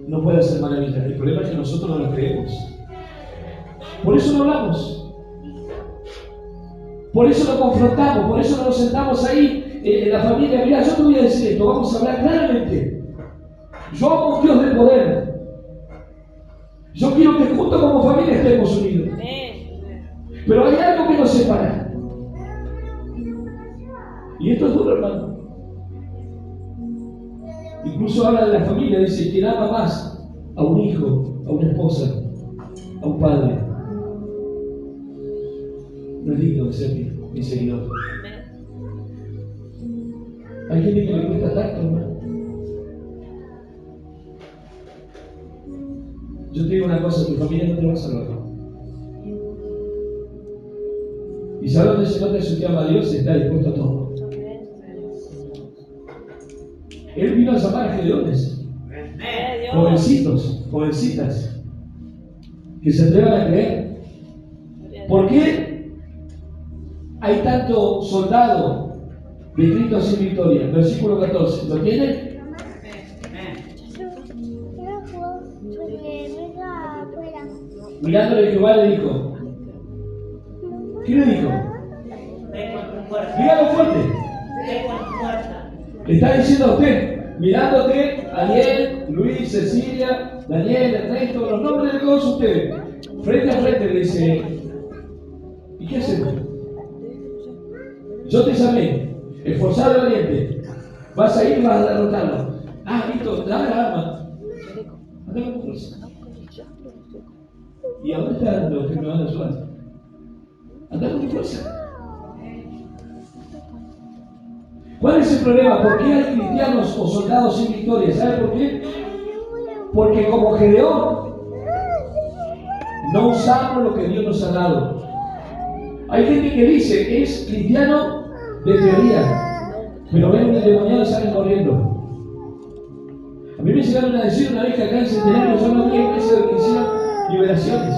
no pueda hacer maravillas. El problema es que nosotros no lo creemos. Por eso no hablamos. Por eso lo confrontamos. Por eso no nos sentamos ahí en la familia. Mira, yo te voy a decir esto. Vamos a hablar claramente. Yo amo a un Dios de poder. Yo quiero que juntos como familia estemos unidos. Pero hay algo que nos separa. Y esto es duro, hermano. Incluso habla de la familia, dice, quien ama más a un hijo, a una esposa, a un padre, no es digno de ser mi seguidor. Hay gente que le cuesta tanto, hermano. Yo te digo una cosa, tu familia no te va a salvar. Y sabe dónde se nota que su ama a Dios, está dispuesto a todo. Él vino a llamar a gedeones, jovencitos, jovencitas, que se atrevan a creer. ¿Por qué hay tanto soldado de Cristo sin victoria? Versículo 14, ¿lo tiene? Mirándole Jehová le dijo, ¿qué le dijo? Dígalo fuerte. Le está diciendo a usted, mirándote, Ariel, Luis, Cecilia, Daniel, Ernesto, los nombres de todos ustedes, frente a frente le dice, ¿y qué hacemos? Yo te llamé, esforzado y valiente, vas a ir y vas a derrotarlo. Ah, listo, dame la arma. Andame con fuerza. ¿Y a dónde están los que me van a ayudar? Andame con fuerza. ¿Cuál es el problema? ¿Por qué hay cristianos o soldados sin victoria? ¿Sabe por qué? Porque como Gedeón no usamos lo que Dios nos ha dado. Hay gente que dice es cristiano de teoría, pero ven un endemoniado y salen corriendo. A mí me llegaron a decir una vez que acá en Centenario yo no había iglesia que hicieron liberaciones.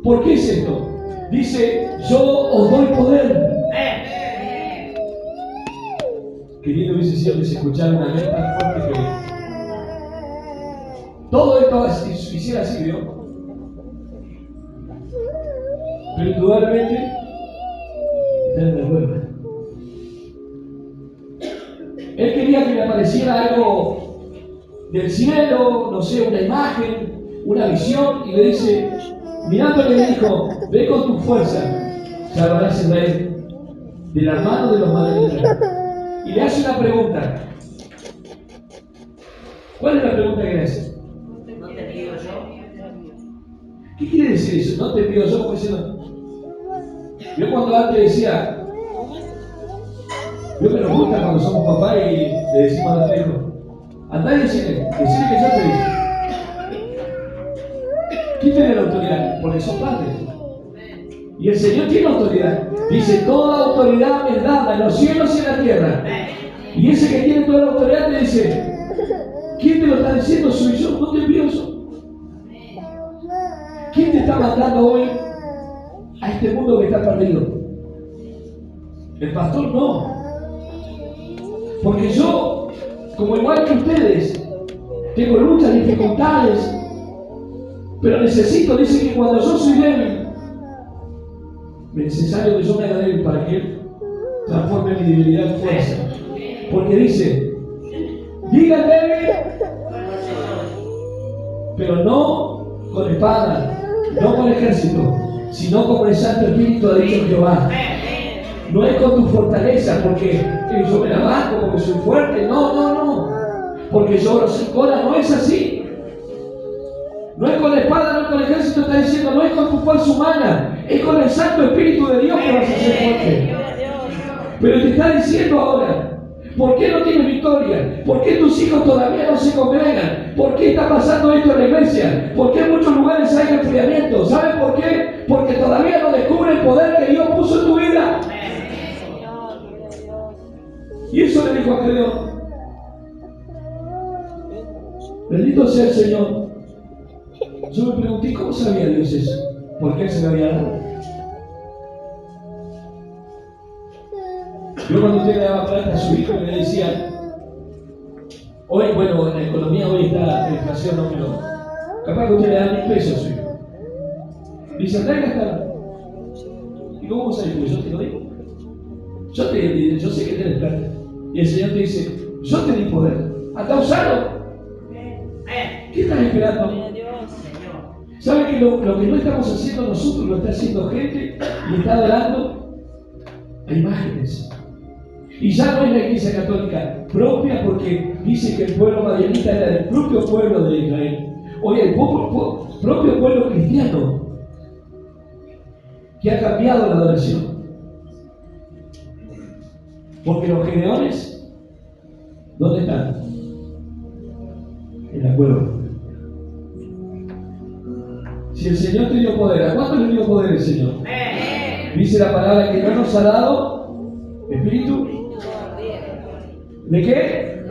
¿Por qué es esto? Dice, yo os doy poder Qué lindo hubiese sido que se escuchara una amén tan fuerte que todo esto hiciera así, ¿vio? Pero indudablemente está en la prueba. Él quería que le apareciera algo del cielo, no sé, una imagen, una visión, y le dice, mirándole le dijo, ve con tu fuerza, salvarás a Israel de la mano de los madianitas. Y le hace una pregunta. ¿Cuál es la pregunta que le hace? ¿No te pido yo? ¿Qué quiere decir eso? No te pido yo, como diciendo. Yo cuando antes decía, yo me lo gusta cuando somos papás y le decimos a nuestro hijo, andá y decirle que yo te dije. ¿Quién tiene la autoridad? Porque son padres. Y el Señor tiene autoridad. Dice, toda autoridad me es dada en los cielos y en la tierra. Y ese que tiene toda la autoridad te dice, ¿quién te lo está diciendo? Soy yo, no te envío yo. ¿Quién te está mandando hoy a este mundo que está perdido? El pastor no. Porque yo, como igual que ustedes, tengo luchas, dificultades, pero necesito, dice que cuando yo soy débil, es necesario que yo me haga débil para que Él transforme mi debilidad en fuerza. Porque dice, digan débil, pero no con espada, no con ejército, sino con el Santo Espíritu, ha dicho Jehová. No es con tu fortaleza, porque yo me la banco, porque soy fuerte. No. Porque yo los colas, no es así. No es con la espada, no es con el ejército, está diciendo, no es con tu fuerza humana, es con el Santo Espíritu de Dios que vas a ser fuerte. Pero te está diciendo ahora, ¿por qué no tienes victoria? ¿Por qué tus hijos todavía no se congregan? ¿Por qué está pasando esto en la iglesia? ¿Por qué en muchos lugares hay enfriamiento? ¿Saben por qué? Porque todavía no descubre el poder que Dios puso en tu vida. Y eso le dijo a Gedeón. Bendito sea el Señor. Yo me pregunté, ¿cómo sabía Dios eso? ¿Por qué se lo había dado? Yo cuando usted le daba plata a su hijo le decía, hoy, bueno, en la economía hoy está la inflación, no, pero capaz que usted le da 1.000 pesos a su hijo. Dice, andá y gastala. ¿Y cómo sabes? Porque yo te lo digo. Yo sé que tienes plata. Y el Señor te dice, yo te di poder. Andá a usarlo. ¿Qué estás esperando? ¿Sabe que lo que no estamos haciendo nosotros lo está haciendo gente y está adorando a imágenes? Y ya no es la Iglesia Católica propia, porque dice que el pueblo madianita era el propio pueblo de Israel. Hoy el propio pueblo cristiano que ha cambiado la adoración. Porque los gedeones, ¿dónde están? En la cueva. Si el Señor te dio poder, ¿a cuánto le dio poder el Señor? Dice la palabra que no nos ha dado espíritu. ¿De qué?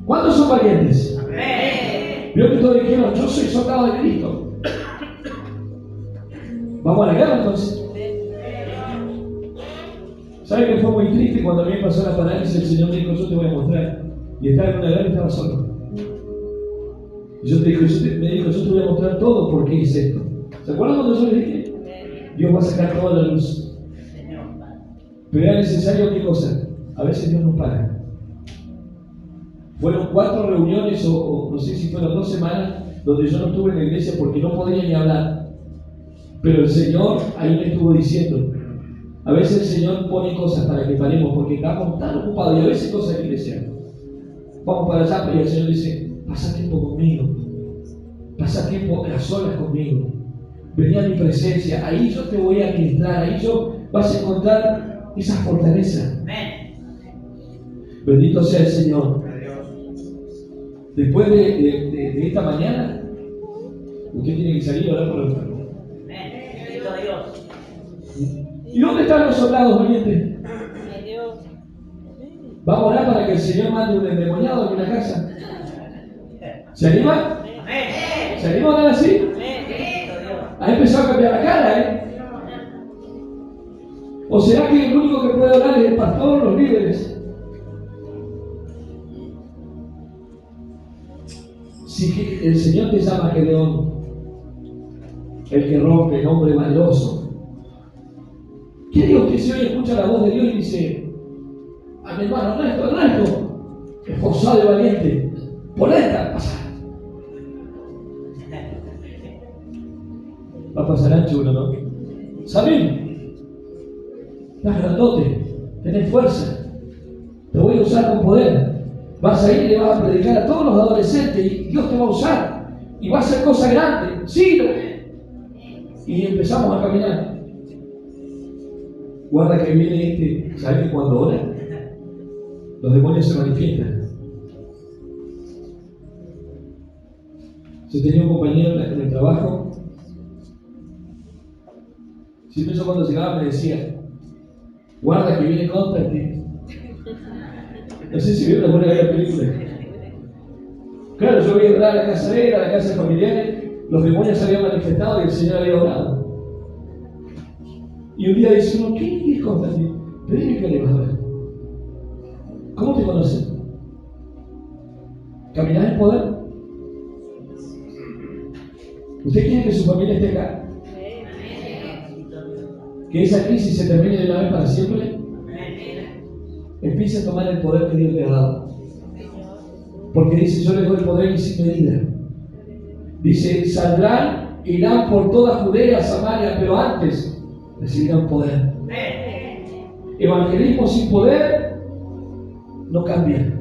¿Cuántos son valientes? Vio que todos dijeron, yo soy soldado de Cristo. Vamos a la guerra entonces. ¿Sabe que fue muy triste cuando a mí me pasó la parálisis? El Señor me dijo, yo te voy a mostrar. Y estaba en una guerra y estaba solo. Y yo me dijo, yo te voy a mostrar todo por qué hice esto. ¿Se acuerdan cuando yo le dije? Dios va a sacar toda la luz. Pero era necesario, ¿qué cosa? A veces Dios nos para. Fueron 4 reuniones o no sé si fueron 2 semanas donde yo no estuve en la iglesia porque no podía ni hablar. Pero el Señor ahí me estuvo diciendo. A veces el Señor pone cosas para que paremos porque estamos tan ocupados y a veces cosas en la iglesia. Vamos para allá, pero el Señor dice, pasa tiempo conmigo. Pasa tiempo a solas conmigo. Vení a mi presencia, ahí yo te voy a administrar, ahí yo vas a encontrar esa fortaleza. Bendito sea el Señor. Después de esta mañana, usted tiene que salir a orar por los enfermos. ¿Y dónde están los soldados valientes? Vamos a orar para que el Señor mande un endemoniado en una casa. ¿Se anima? ¿Se anima a orar así? Ha empezado a cambiar la cara, ¿eh? O será que el único que puede orar es el pastor, los líderes? Si el Señor te llama Gedeón, el que rompe, el hombre valeroso, ¿qué digo que si hoy escucha la voz de Dios y dice a mi hermano Ernesto, esforzado y valiente, por esta pasar? Va a pasar ancho uno, ¿no? Salim, estás grandote, tenés fuerza, te voy a usar con poder. Vas a ir y le vas a predicar a todos los adolescentes y Dios te va a usar y va a hacer cosas grandes. Sí, y empezamos a caminar. Guarda que viene ¿sabes que cuando ora los demonios se manifiestan? Yo tenía un compañero en el trabajo. Siempre yo cuando llegaba me decía, guarda que viene Constantine. No sé si vieron alguna vez la película. Claro, yo voy a entrar a la casa de él, a la casa de familiares, los demonios se habían manifestado y el Señor había orado. Y un día dice uno, ¿qué es Constantine? Pedime que le vas a ver. ¿Cómo te conocen? ¿Caminás en poder? ¿Usted quiere que su familia esté acá? ¿Que esa crisis se termine de una vez para siempre? Empiece a tomar el poder que Dios le ha dado. Porque dice, yo les doy poder y sin medida. Dice, saldrán, irán por toda Judea, Samaria, pero antes recibirán poder. Evangelismo sin poder no cambia.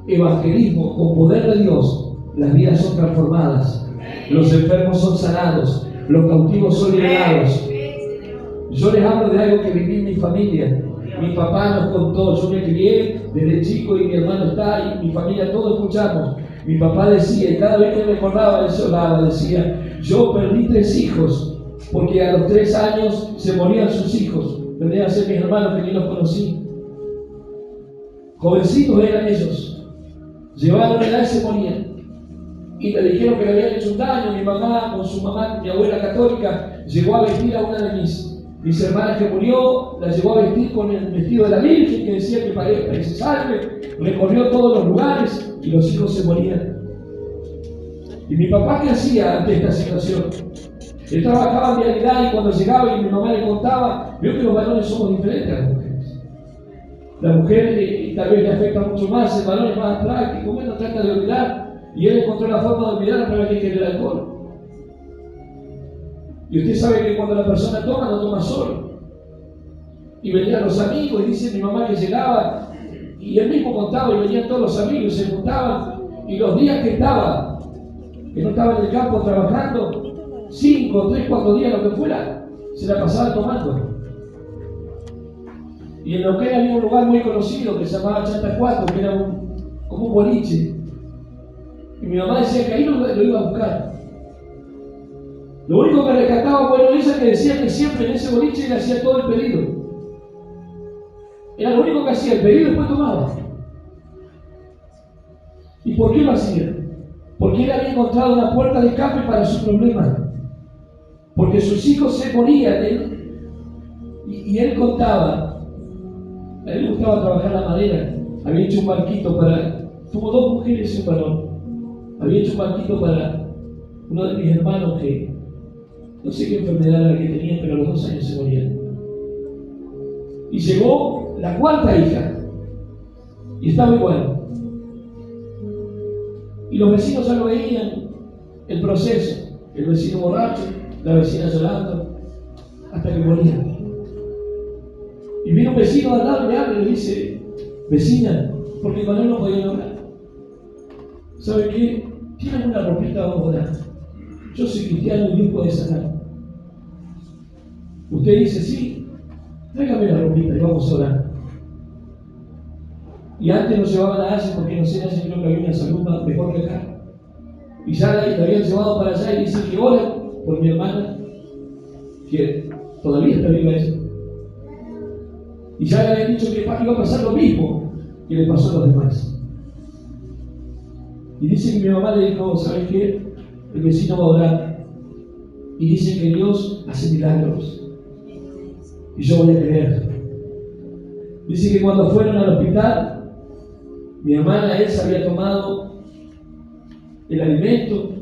Evangelismo con poder de Dios, las vidas son transformadas, los enfermos son sanados, los cautivos son liberados. Yo les hablo de algo que viví en mi familia. Mi papá nos contó, yo me crié desde chico y mi hermano está y mi familia todos escuchamos. Mi papá decía, y cada vez que me acordaba, él lloraba, decía, yo perdí 3 hijos, porque a los 3 años se morían sus hijos. Vendrían a ser mis hermanos que ni los conocí. Jovencitos eran ellos. Llevaban una edad y se morían. Y me dijeron que le habían hecho un daño. Mi mamá, con su mamá, mi abuela católica, llegó a vestir a una de mis hermanas que murió, la llevó a vestir con el vestido de la Virgen que decía que para que se salve, recorrió todos los lugares y los hijos se morían. ¿Y mi papá qué hacía ante esta situación? Él trabajaba en realidad y cuando llegaba y mi mamá le contaba, vio que los varones somos diferentes a las mujeres. La mujer tal vez le afecta mucho más, el varón es más práctico, bueno, trata de olvidar y él encontró la forma de olvidar a través del alcohol. Y usted sabe que cuando la persona toma, no toma solo. Y venían los amigos, y dice mi mamá que llegaba, y él mismo contaba, y venían todos los amigos, se juntaban, y los días que no estaba en el campo trabajando, 5, 3, 4 días, lo que fuera, se la pasaba tomando. Y en Neuquén había un lugar muy conocido que se llamaba Chanta 4, que era como un boliche. Y mi mamá decía que ahí lo iba a buscar. Lo único que rescataba bueno ella que decía que siempre en ese boliche le hacía todo el pedido. Era lo único que hacía, el pedido y después tomaba. ¿Y por qué lo hacía? Porque él había encontrado una puerta de escape para su problema. Porque sus hijos se morían y él contaba. A él le gustaba trabajar la madera. Había hecho un barquito tuvo 2 mujeres y un varón. Había hecho un barquito para uno de mis hermanos que no sé qué enfermedad era la que tenían, pero a los 2 años se morían. Y llegó la 4ª hija. Y estaba igual. Y los vecinos ya lo veían, el proceso. El vecino borracho, la vecina llorando, hasta que moría. Y vino un vecino de al lado, le habla y le dice, vecina, porque con él no podían hablar. ¿Sabe qué? ¿Tienen una ropita? Vamos a orar. Yo soy cristiano y Dios puede sanar. Usted dice, sí, tráigame la ropita y vamos a orar. Y antes nos llevaban a Asia, porque no sé, en Asia creo que había una salud mejor que acá. Y ya la habían llevado para allá y dicen que oren por mi hermana, que todavía está viva ella. Y ya le habían dicho que iba a pasar lo mismo que le pasó a los demás. Y dice que mi mamá le dijo, ¿sabes qué? El vecino va a orar. Y dice que Dios hace milagros. Y yo voy a creer. Dice que cuando fueron al hospital, mi hermana Elsa había tomado el alimento,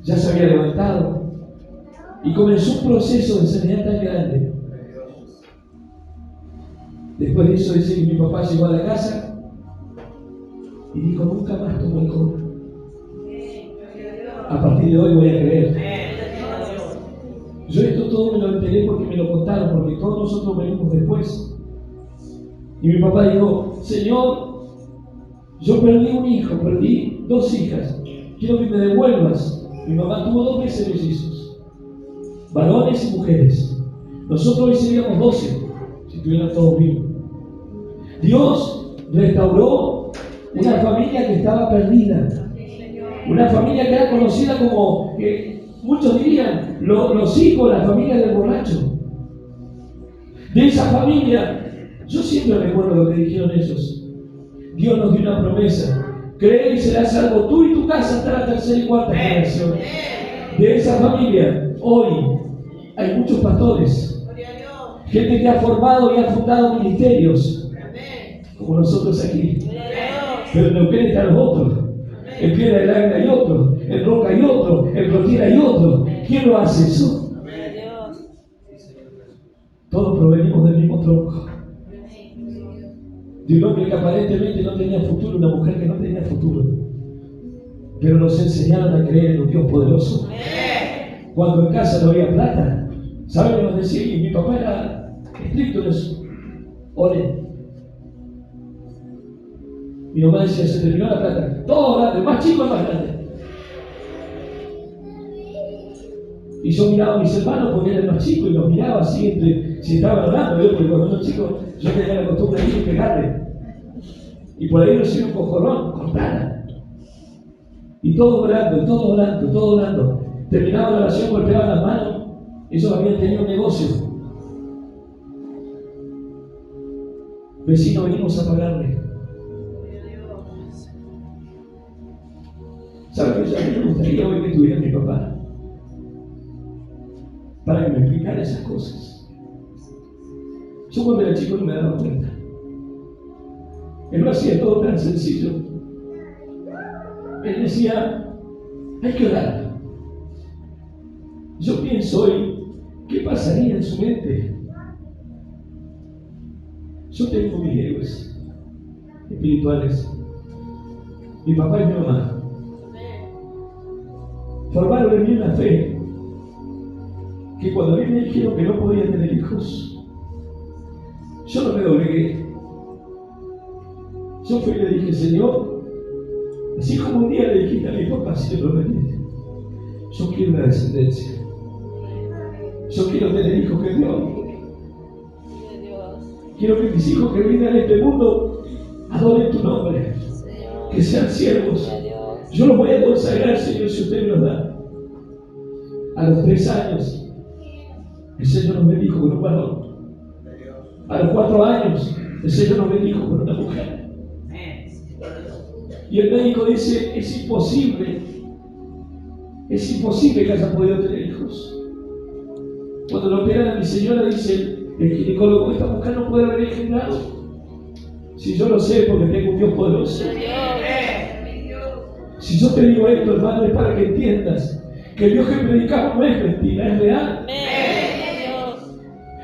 ya se había levantado y comenzó un proceso de sanidad tan grande. Después de eso dice que mi papá llegó a la casa y dijo: nunca más tomo alcohol. A partir de hoy voy a creer. Yo esto todo me lo enteré porque me lo contaron, porque todos nosotros venimos después. Y mi papá dijo: Señor, yo perdí un hijo, perdí 2 hijas, quiero que me devuelvas. Mi mamá tuvo 2 veces mellizos, varones y mujeres. Nosotros hoy seríamos 12 si estuvieran todos vivos. Dios restauró una familia que estaba perdida, una familia que era conocida como, muchos dirían, los hijos de la familia del borracho. De esa familia, yo siempre recuerdo lo que dijeron ellos. Dios nos dio una promesa: cree y serás salvo tú y tu casa hasta la 3ª y 4ª generación. De esa familia, hoy hay muchos pastores, gente que ha formado y ha fundado ministerios, como nosotros aquí. Pero en Neuquén están los otros. En Piedra del Águila hay otro, en Roca hay otro, en Protiera hay otro. ¿Quién lo hace eso? Todos provenimos del mismo tronco. De un hombre que aparentemente no tenía futuro, una mujer que no tenía futuro. Pero nos enseñaron a creer en un Dios poderoso. Cuando en casa no había plata, ¿saben qué nos decía? Y mi papá era estricto en eso. Oren. Mi mamá decía: se terminó la plata. Todo grande, más chico y más grande. Y yo miraba a mis hermanos porque era el más chico y los miraba así entre, si estaban orando, porque cuando uno chico yo tenía la costumbre de ir y pegarle. Y por ahí recibí un cojorrón, cortara. Y todo orando, todo orando, todo orando. Terminaba la oración, golpeaban las manos. Ellos habían tenido un negocio. Vecino, venimos a pagarle. ¿Sabe qué? A mí me gustaría hoy que estuviera mi papá para que me explicara esas cosas. Yo cuando era chico no me daba cuenta. Él lo hacía todo tan sencillo. Él decía: hay que orar. Yo pienso hoy, ¿qué pasaría en su mente? Yo tengo mis héroes espirituales, mi papá y mi mamá. Formaron en mí una fe que cuando a mí me dijeron que no podía tener hijos, yo no me doblegué. Yo fui y le dije: Señor, así como un día le dijiste a mi papá, si te prometiste, yo quiero una descendencia. Yo quiero tener hijos que Dios. Quiero que mis hijos que vengan a este mundo adoren tu nombre, que sean siervos. Yo los voy a consagrar, Señor, si usted me los da. A los 3 años, el Señor nos bendijo con un varón. A los 4 años, el Señor nos bendijo con una mujer. Y el médico dice: es imposible que haya podido tener hijos. Cuando lo operan a mi señora, dice el ginecólogo: esta mujer no puede haber engendrado. Si yo lo sé, porque tengo un Dios poderoso. Si yo te digo esto, hermano, es para que entiendas que el Dios que predicamos no es mentira, es real.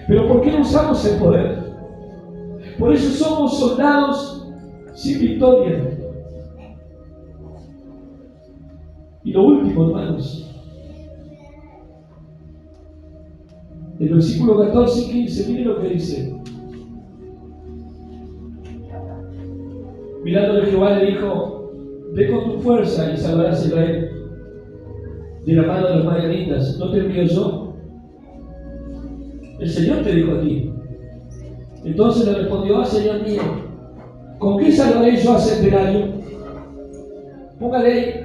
Pero ¿por qué no usamos el poder? Por eso somos soldados sin victoria. Y lo último, hermanos, el versículo 14 y 15, miren lo que dice. Mirándole, Jehová le dijo: ve con tu fuerza y salvarás a Israel de la mano de los madianitas. ¿No te envío yo? El Señor te dijo a ti. Entonces le respondió: Señor mío, ¿con qué salvaré yo a centenario? Póngale ahí.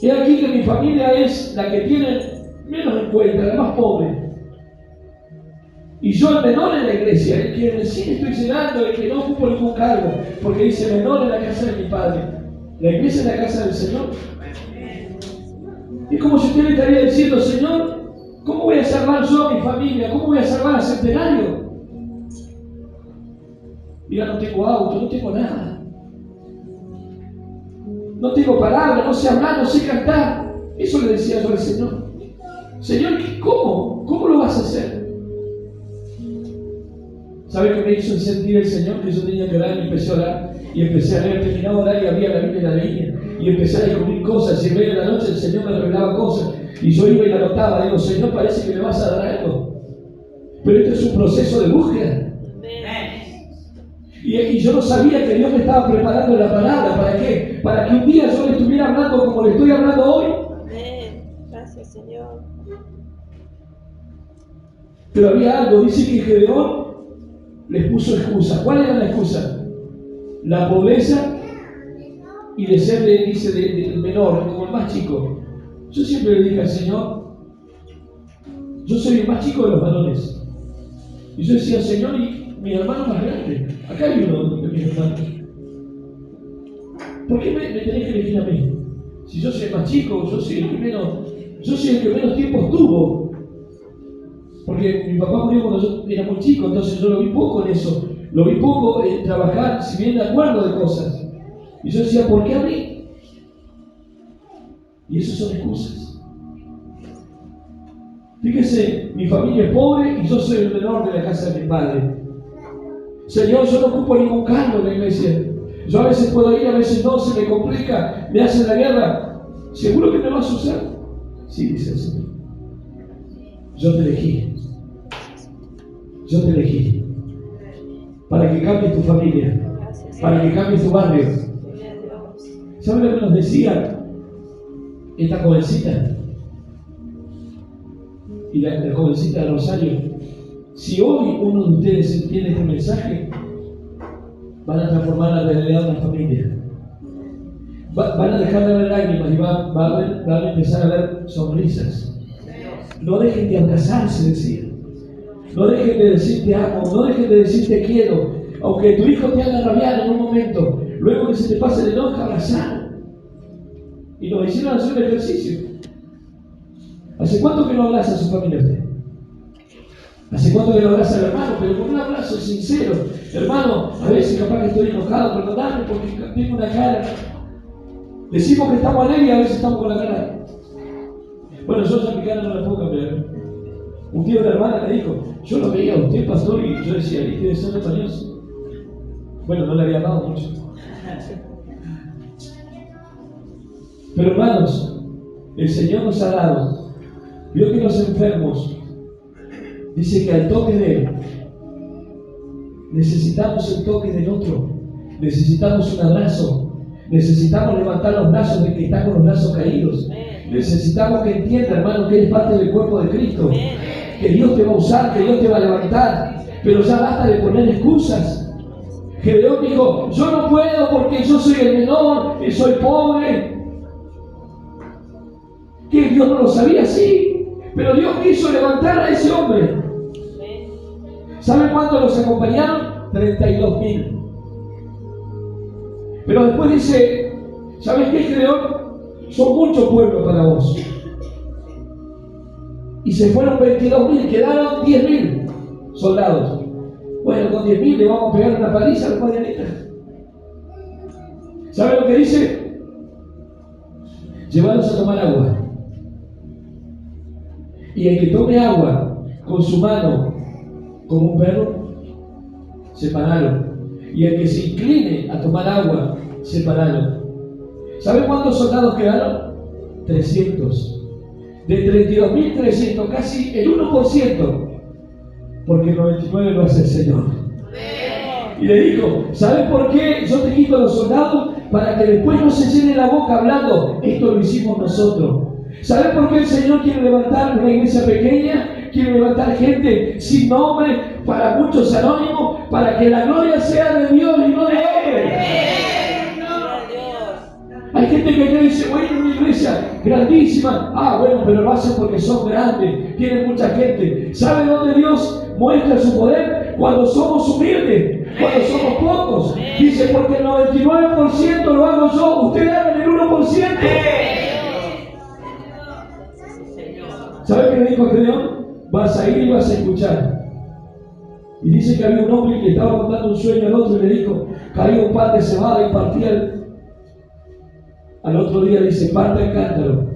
Y aquí que mi familia es la que tiene menos en cuenta, la más pobre. Y yo el menor en la iglesia, el que recién estoy llegando, el que no ocupo ningún cargo, porque dice menor en la casa de mi padre. La iglesia es la casa del Señor. Es como si usted le estaría diciendo: Señor, ¿Cómo voy a salvar yo a mi familia? ¿Cómo voy a salvar a Centenario? Mira, no tengo auto, no tengo nada. No tengo palabras, no sé hablar, no sé cantar. Eso le decía yo al Señor. Señor, ¿cómo? ¿Cómo lo vas a hacer? ¿Sabe qué me hizo sentir el Señor? Que yo tenía que orar y empecé a orar. Y empecé a leer, terminaba de orar y había la Biblia en la línea. Y empecé a descubrir cosas. Y en medio de la noche el Señor me revelaba cosas. Y yo iba y la anotaba. Digo, Señor, parece que me vas a dar algo. Pero esto es un proceso de búsqueda. Y yo no sabía que Dios me estaba preparando la palabra. ¿Para qué? Para que un día yo le estuviera hablando como le estoy hablando hoy. Amén. Gracias, Señor. Pero había algo. Dice que Gedeón les puso excusa. ¿Cuál era la excusa? La pobreza y de ser, dice, del menor, como el más chico. Yo siempre le dije al Señor, yo soy el más chico de los varones. Y yo decía, Señor, y mi hermano más grande. Acá hay uno de mis hermanos. ¿Por qué me tenés que elegir a mí? Si yo soy el más chico, yo soy el que menos tiempo estuvo. Porque mi papá murió cuando yo era muy chico, entonces yo lo vi poco en eso. Lo vi poco en trabajar, si bien de acuerdo de cosas. Y yo decía, ¿por qué a mí? Y esas son excusas. Fíjese, mi familia es pobre y yo soy el menor de la casa de mi padre. Señor, yo no ocupo ningún cargo en la iglesia. Yo a veces puedo ir, a veces no, se me complica, me hacen la guerra. ¿Seguro que me vas a usar? Sí, dice el Señor. Yo te elegí. Yo te elegí. Para que cambie tu familia. Para que cambie tu barrio. ¿Saben lo que nos decía esta jovencita? Y la jovencita de Rosario. Si hoy uno de ustedes entiende este mensaje, van a transformar la realidad de una familia. Van a dejar de ver lágrimas y van a empezar a ver sonrisas. No dejen de abrazarse, decía. No dejen de decir te amo, no dejen de decir te quiero. Aunque tu hijo te haga rabiar en un momento, luego que se te pase el enojo, abrazar. Y nos hicieron hacer un ejercicio. ¿Hace cuánto que no abraza a su familia usted? ¿Hace cuánto que no abraza al hermano? Pero con un abrazo sincero. Hermano, a veces capaz que estoy enojado, perdonadme porque tengo una cara. Decimos que estamos alegres y a veces estamos con la cara. Bueno, yo ya mi cara no la puedo cambiar. Un día una hermana me dijo, yo lo veía a usted, pastor, y yo decía, ¿y qué ser españoso? Bueno, no le había dado mucho. Pero hermanos, el Señor nos ha dado. Vio que los enfermos, dice que al toque de Él, necesitamos el toque del otro. Necesitamos un abrazo. Necesitamos levantar los brazos del que está con los brazos caídos. Necesitamos que entienda, hermano, que eres parte del cuerpo de Cristo. Que Dios te va a usar, que Dios te va a levantar. Pero ya basta de poner excusas. Gedeón dijo, yo no puedo porque yo soy el menor y soy pobre. Que Dios no lo sabía, sí. Pero Dios quiso levantar a ese hombre. ¿Saben cuántos los acompañaron? 32,000. Pero después dice, ¿sabes qué, Gedeón? Son muchos pueblos para vos. Y se fueron 22,000, quedaron 10,000 soldados. Bueno, con 10,000 le vamos a pegar una paliza a los madianitas. ¿Saben lo que dice? Llevarlos a tomar agua. Y el que tome agua con su mano, como un perro, separaron. Y el que se incline a tomar agua, separaron. ¿Saben cuántos soldados quedaron? 300. De 32,300, casi el 1%. Porque el 99% lo hace el Señor. Y le dijo, ¿saben por qué yo te quito a los soldados? Para que después no se llene la boca hablando, esto lo hicimos nosotros. ¿Saben por qué el Señor quiere levantar una iglesia pequeña? Quiere levantar gente sin nombre, para muchos anónimos, para que la gloria sea de Dios y no de hombre. Hay gente que dice, bueno, una iglesia grandísima. Ah, bueno, pero lo hacen porque son grandes, tienen mucha gente. ¿Sabe dónde Dios muestra su poder? Cuando somos humildes, cuando somos pocos. Dice, porque el 99% lo hago yo, ustedes hagan el 1%. ¿Sabe qué qué le dijo a Gedeón? Vas a ir y vas a escuchar. Y dice que había un hombre que le estaba contando un sueño al otro y le dijo, caía un pan de cebada y partía al otro día dice, parta el cántaro.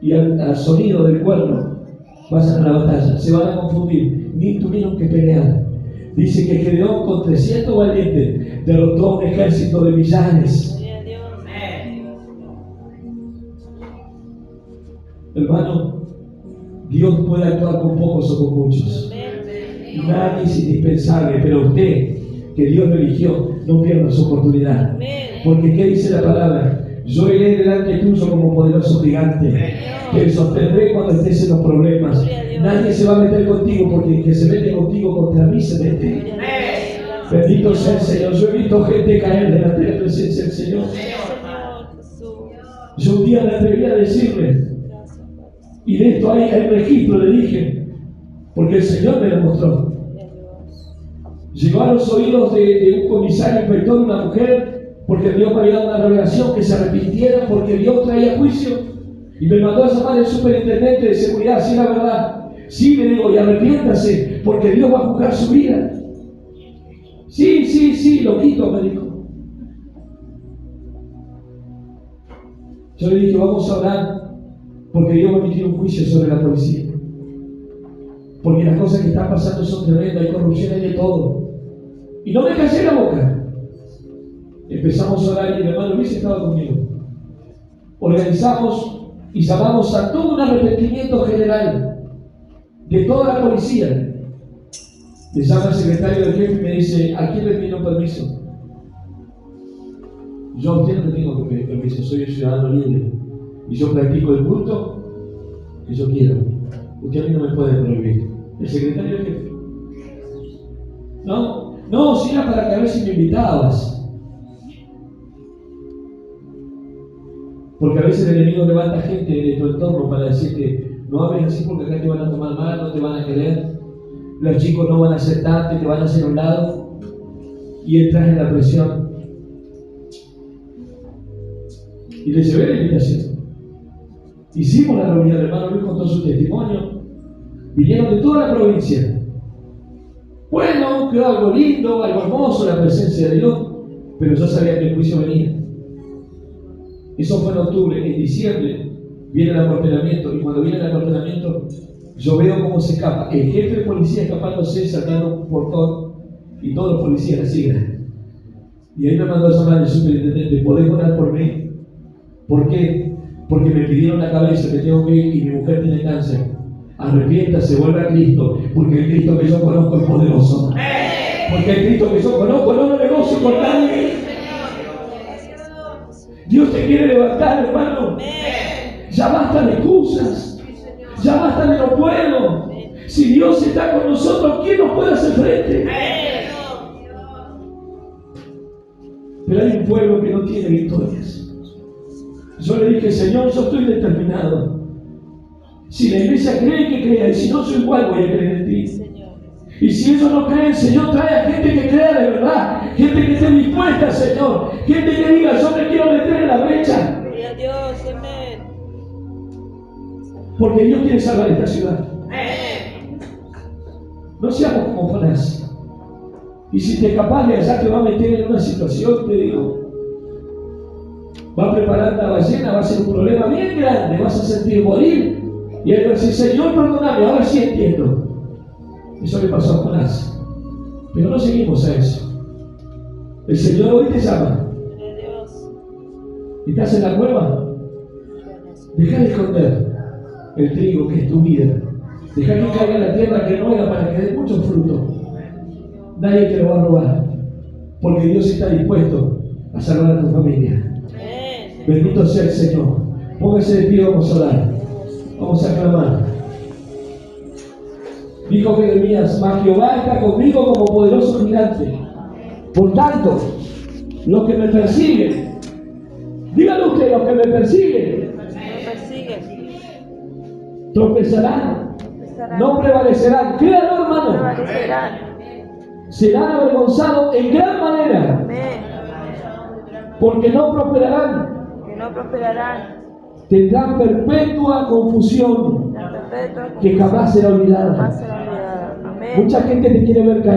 Y al sonido del cuerno pasan a la batalla, se van a confundir, ni tuvieron que pelear. Dice que Gedeón con 300 valientes derrotó a un ejército de millares. Hermano, Dios puede actuar con pocos o con muchos. Nadie es indispensable, pero usted, que Dios lo eligió, no pierda su oportunidad. Porque ¿qué dice la palabra? Yo iré delante tuyo como poderoso gigante. Te sostendré cuando estés en los problemas. Nadie se va a meter contigo, porque el que se mete contigo contra mí se mete. Bendito sea el Señor. Yo he visto gente caer delante de la presencia del Señor. Yo un día me atreví a decirle, y de esto hay registro, le dije, porque el Señor me lo mostró. Llegó a los oídos de un comisario inspector, una mujer, porque Dios me había dado una revelación que se arrepintiera porque Dios traía juicio. Y me mandó a llamar el superintendente de seguridad, si era verdad. Sí, le digo, y arrepiéntase, porque Dios va a juzgar su vida. Sí, loquito, me dijo. Yo le dije, vamos a orar, porque Dios va a emitir un juicio sobre la policía. Porque las cosas que están pasando son tremendas, hay corrupción, hay de todo. Y no me callé la boca. Empezamos a orar y el hermano Luis estaba conmigo. Organizamos y llamamos a todo un arrepentimiento general de toda la policía. Le llama el secretario del jefe y me dice, ¿a quién le pido permiso? Yo a usted no le tengo que pedir permiso, soy un ciudadano libre. Y yo practico el culto que yo quiero. Usted a mí no me puede prohibir. El secretario del jefe. No, si era para que a ver si me invitabas. Porque a veces el enemigo levanta gente de tu entorno para decirte, no hables así porque acá te van a tomar mal, no te van a querer, los chicos no van a aceptarte, te van a hacer un lado, y entras en la presión. Y le llevé la invitación. Hicimos la reunión, el hermano Luis contó su testimonio, vinieron de toda la provincia. Bueno, quedó algo lindo, algo hermoso, la presencia de Dios, pero yo sabía que el juicio venía. Eso fue en octubre. En diciembre viene el acuartelamiento, y cuando viene el acuartelamiento yo veo cómo se escapa el jefe de policía escapándose, saltando un portón, y todos los policías le siguen. Y ahí me mandó a llamar el superintendente, ¿podés orar por mí? ¿Por qué? Porque me pidieron la cabeza que tengo que ir y mi mujer tiene cáncer. Arrepiéntase, vuelva a Cristo, porque el Cristo que yo conozco es poderoso. Porque el Cristo que yo conozco no lo negocio con nadie. Dios te quiere levantar, hermano. Ya basta de excusas. Ya basta de no puedo. Si Dios está con nosotros, ¿quién nos puede hacer frente? Pero hay un pueblo que no tiene victorias. Yo le dije, Señor, yo estoy determinado. Si la iglesia cree, que crea. Y si no, yo igual voy a creer en ti. Y si ellos no creen, Señor, trae a gente que crea de verdad, gente que esté dispuesta, Señor, gente que diga, yo me quiero meter en la brecha. Gloria a Dios, amén. Porque Dios quiere salvar esta ciudad. No seamos como Jonás. Y si te escapas de allá, te va a meter en una situación, te digo, va a preparar la ballena, va a ser un problema bien grande, vas a sentir morir. Y él va a decir, Señor, perdóname, ahora sí entiendo. Eso le pasó a Jonás. Pero no seguimos a eso. El Señor hoy te llama. ¿Estás en la cueva? Deja de esconder el trigo que es tu vida. Deja que caiga en la tierra que no era para que dé mucho fruto. Nadie te lo va a robar. Porque Dios está dispuesto a salvar a tu familia. Bendito sea el Señor. Póngase de pie, vamos a orar. Vamos a clamar. Dijo Jeremías, mas Jehová está conmigo como poderoso gigante. Por tanto, los que me persiguen, díganlo usted, los que me persiguen, tropezarán, no prevalecerán. Créanlo, hermano, serán avergonzados en gran manera, porque no prosperarán, tendrán perpetua confusión. perpetua, que jamás será olvidada. jamás será olvidada. Amén. Mucha gente te quiere ver caer.